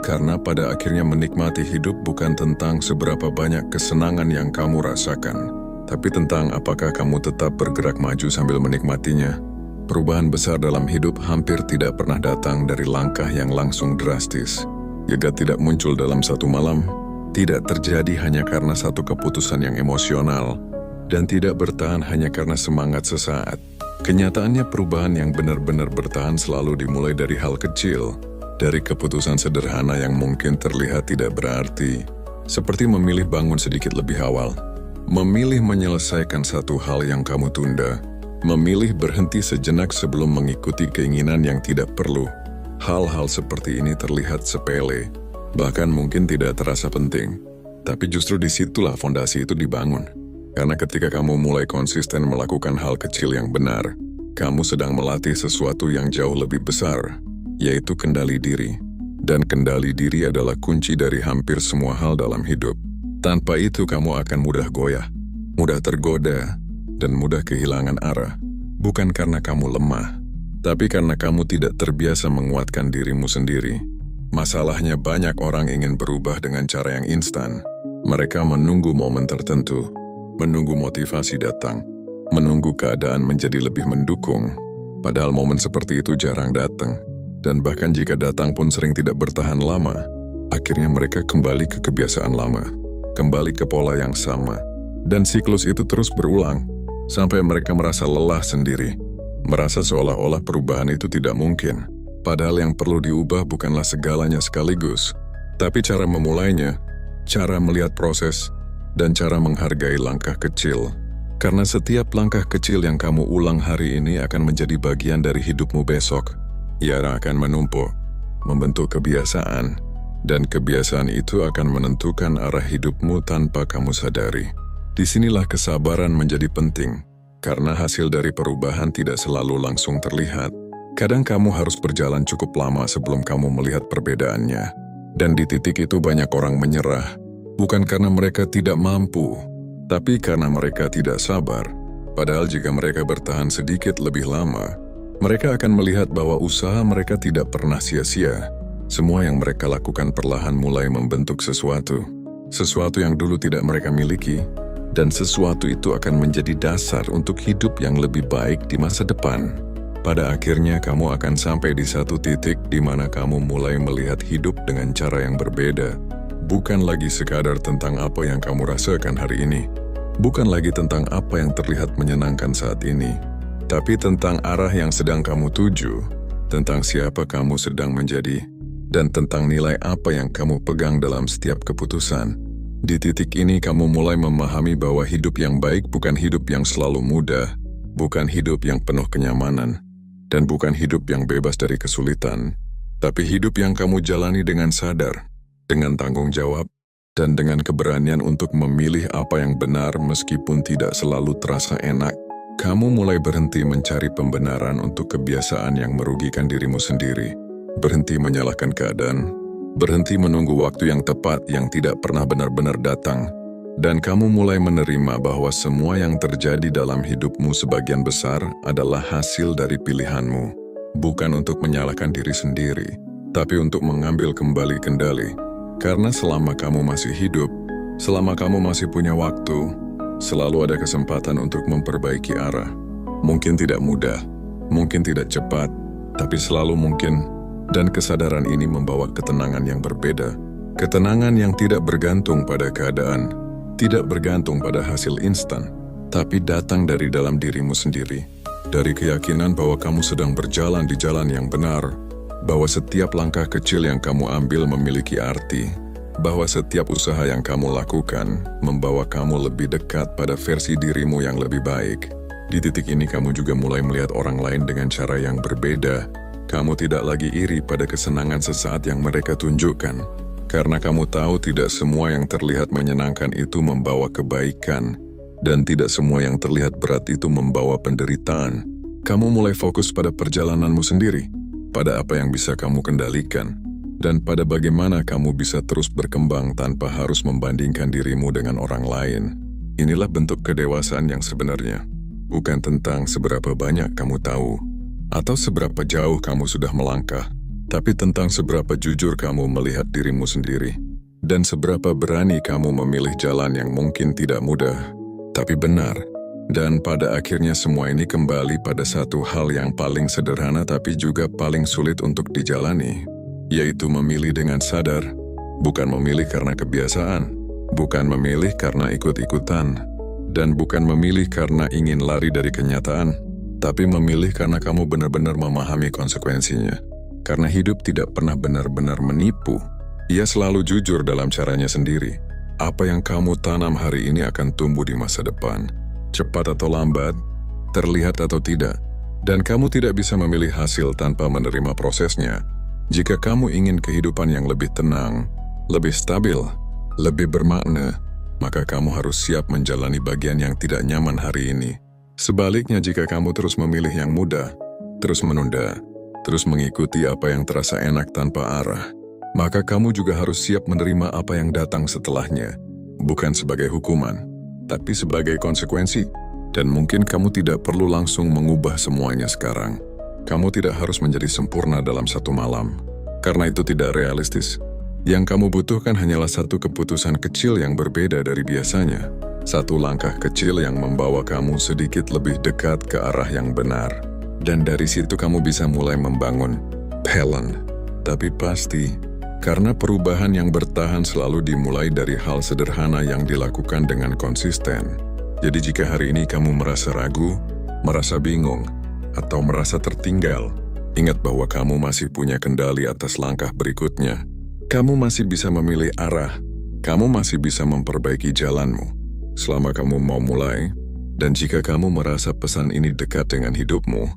Karena pada akhirnya menikmati hidup bukan tentang seberapa banyak kesenangan yang kamu rasakan, tapi tentang apakah kamu tetap bergerak maju sambil menikmatinya. Perubahan besar dalam hidup hampir tidak pernah datang dari langkah yang langsung drastis. Jika tidak muncul dalam satu malam, tidak terjadi hanya karena satu keputusan yang emosional, dan tidak bertahan hanya karena semangat sesaat. Kenyataannya perubahan yang benar-benar bertahan selalu dimulai dari hal kecil, dari keputusan sederhana yang mungkin terlihat tidak berarti, seperti memilih bangun sedikit lebih awal, memilih menyelesaikan satu hal yang kamu tunda, memilih berhenti sejenak sebelum mengikuti keinginan yang tidak perlu. Hal-hal seperti ini terlihat sepele, bahkan mungkin tidak terasa penting, tapi justru disitulah fondasi itu dibangun. Karena ketika kamu mulai konsisten melakukan hal kecil yang benar, kamu sedang melatih sesuatu yang jauh lebih besar, yaitu kendali diri. Dan kendali diri adalah kunci dari hampir semua hal dalam hidup. Tanpa itu kamu akan mudah goyah, mudah tergoda, dan mudah kehilangan arah. Bukan karena kamu lemah, tapi karena kamu tidak terbiasa menguatkan dirimu sendiri. Masalahnya banyak orang ingin berubah dengan cara yang instan. Mereka menunggu momen tertentu, menunggu motivasi datang, menunggu keadaan menjadi lebih mendukung. Padahal momen seperti itu jarang datang. Dan bahkan jika datang pun sering tidak bertahan lama. Akhirnya mereka kembali ke kebiasaan lama, kembali ke pola yang sama. Dan siklus itu terus berulang, sampai mereka merasa lelah sendiri. Merasa seolah-olah perubahan itu tidak mungkin. Padahal yang perlu diubah bukanlah segalanya sekaligus, tapi cara memulainya, cara melihat proses, dan cara menghargai langkah kecil. Karena setiap langkah kecil yang kamu ulang hari ini akan menjadi bagian dari hidupmu besok. Ia akan menumpuk, membentuk kebiasaan, dan kebiasaan itu akan menentukan arah hidupmu tanpa kamu sadari. Disinilah kesabaran menjadi penting, karena hasil dari perubahan tidak selalu langsung terlihat. Kadang kamu harus berjalan cukup lama sebelum kamu melihat perbedaannya. Dan di titik itu banyak orang menyerah, bukan karena mereka tidak mampu, tapi karena mereka tidak sabar. Padahal jika mereka bertahan sedikit lebih lama, mereka akan melihat bahwa usaha mereka tidak pernah sia-sia. Semua yang mereka lakukan perlahan mulai membentuk sesuatu yang dulu tidak mereka miliki, dan sesuatu itu akan menjadi dasar untuk hidup yang lebih baik di masa depan. Pada akhirnya kamu akan sampai di satu titik di mana kamu mulai melihat hidup dengan cara yang berbeda. Bukan lagi sekadar tentang apa yang kamu rasakan hari ini, bukan lagi tentang apa yang terlihat menyenangkan saat ini, tapi tentang arah yang sedang kamu tuju, tentang siapa kamu sedang menjadi, dan tentang nilai apa yang kamu pegang dalam setiap keputusan. Di titik ini kamu mulai memahami bahwa hidup yang baik bukan hidup yang selalu mudah, bukan hidup yang penuh kenyamanan, dan bukan hidup yang bebas dari kesulitan, tapi hidup yang kamu jalani dengan sadar, dengan tanggung jawab, dan dengan keberanian untuk memilih apa yang benar meskipun tidak selalu terasa enak. Kamu mulai berhenti mencari pembenaran untuk kebiasaan yang merugikan dirimu sendiri. Berhenti menyalahkan keadaan. Berhenti menunggu waktu yang tepat yang tidak pernah benar-benar datang. Dan kamu mulai menerima bahwa semua yang terjadi dalam hidupmu sebagian besar adalah hasil dari pilihanmu. Bukan untuk menyalahkan diri sendiri, tapi untuk mengambil kembali kendali. Karena selama kamu masih hidup, selama kamu masih punya waktu, selalu ada kesempatan untuk memperbaiki arah. Mungkin tidak mudah, mungkin tidak cepat, tapi selalu mungkin. Dan kesadaran ini membawa ketenangan yang berbeda. Ketenangan yang tidak bergantung pada keadaan, tidak bergantung pada hasil instan, tapi datang dari dalam dirimu sendiri. Dari keyakinan bahwa kamu sedang berjalan di jalan yang benar, bahwa setiap langkah kecil yang kamu ambil memiliki arti, bahwa setiap usaha yang kamu lakukan membawa kamu lebih dekat pada versi dirimu yang lebih baik. Di titik ini kamu juga mulai melihat orang lain dengan cara yang berbeda. Kamu tidak lagi iri pada kesenangan sesaat yang mereka tunjukkan, karena kamu tahu tidak semua yang terlihat menyenangkan itu membawa kebaikan, dan tidak semua yang terlihat berat itu membawa penderitaan. Kamu mulai fokus pada perjalananmu sendiri, pada apa yang bisa kamu kendalikan, dan pada bagaimana kamu bisa terus berkembang tanpa harus membandingkan dirimu dengan orang lain. Inilah bentuk kedewasaan yang sebenarnya. Bukan tentang seberapa banyak kamu tahu, atau seberapa jauh kamu sudah melangkah, tapi tentang seberapa jujur kamu melihat dirimu sendiri, dan seberapa berani kamu memilih jalan yang mungkin tidak mudah, tapi benar. Dan pada akhirnya semua ini kembali pada satu hal yang paling sederhana tapi juga paling sulit untuk dijalani, yaitu memilih dengan sadar, bukan memilih karena kebiasaan, bukan memilih karena ikut-ikutan, dan bukan memilih karena ingin lari dari kenyataan, tapi memilih karena kamu benar-benar memahami konsekuensinya. Karena hidup tidak pernah benar-benar menipu, ia selalu jujur dalam caranya sendiri. Apa yang kamu tanam hari ini akan tumbuh di masa depan, cepat atau lambat, terlihat atau tidak, dan kamu tidak bisa memilih hasil tanpa menerima prosesnya. Jika kamu ingin kehidupan yang lebih tenang, lebih stabil, lebih bermakna, maka kamu harus siap menjalani bagian yang tidak nyaman hari ini. Sebaliknya, jika kamu terus memilih yang mudah, terus menunda, terus mengikuti apa yang terasa enak tanpa arah, maka kamu juga harus siap menerima apa yang datang setelahnya, bukan sebagai hukuman, tapi sebagai konsekuensi. Dan mungkin kamu tidak perlu langsung mengubah semuanya sekarang. Kamu tidak harus menjadi sempurna dalam satu malam, karena itu tidak realistis. Yang kamu butuhkan hanyalah satu keputusan kecil yang berbeda dari biasanya. Satu langkah kecil yang membawa kamu sedikit lebih dekat ke arah yang benar. Dan dari situ kamu bisa mulai membangun pelan, tapi pasti. Karena perubahan yang bertahan selalu dimulai dari hal sederhana yang dilakukan dengan konsisten. Jadi jika hari ini kamu merasa ragu, merasa bingung, atau merasa tertinggal, ingat bahwa kamu masih punya kendali atas langkah berikutnya. Kamu masih bisa memilih arah, kamu masih bisa memperbaiki jalanmu. Selama kamu mau mulai, dan jika kamu merasa pesan ini dekat dengan hidupmu,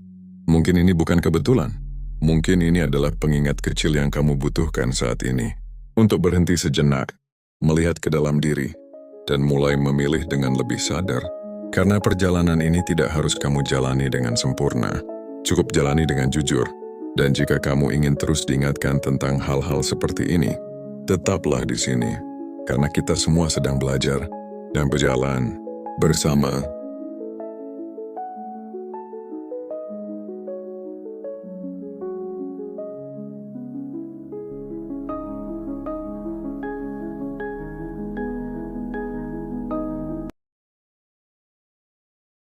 mungkin ini bukan kebetulan. Mungkin ini adalah pengingat kecil yang kamu butuhkan saat ini. Untuk berhenti sejenak, melihat ke dalam diri, dan mulai memilih dengan lebih sadar. Karena perjalanan ini tidak harus kamu jalani dengan sempurna. Cukup jalani dengan jujur. Dan jika kamu ingin terus diingatkan tentang hal-hal seperti ini, tetaplah di sini. Karena kita semua sedang belajar dan berjalan bersama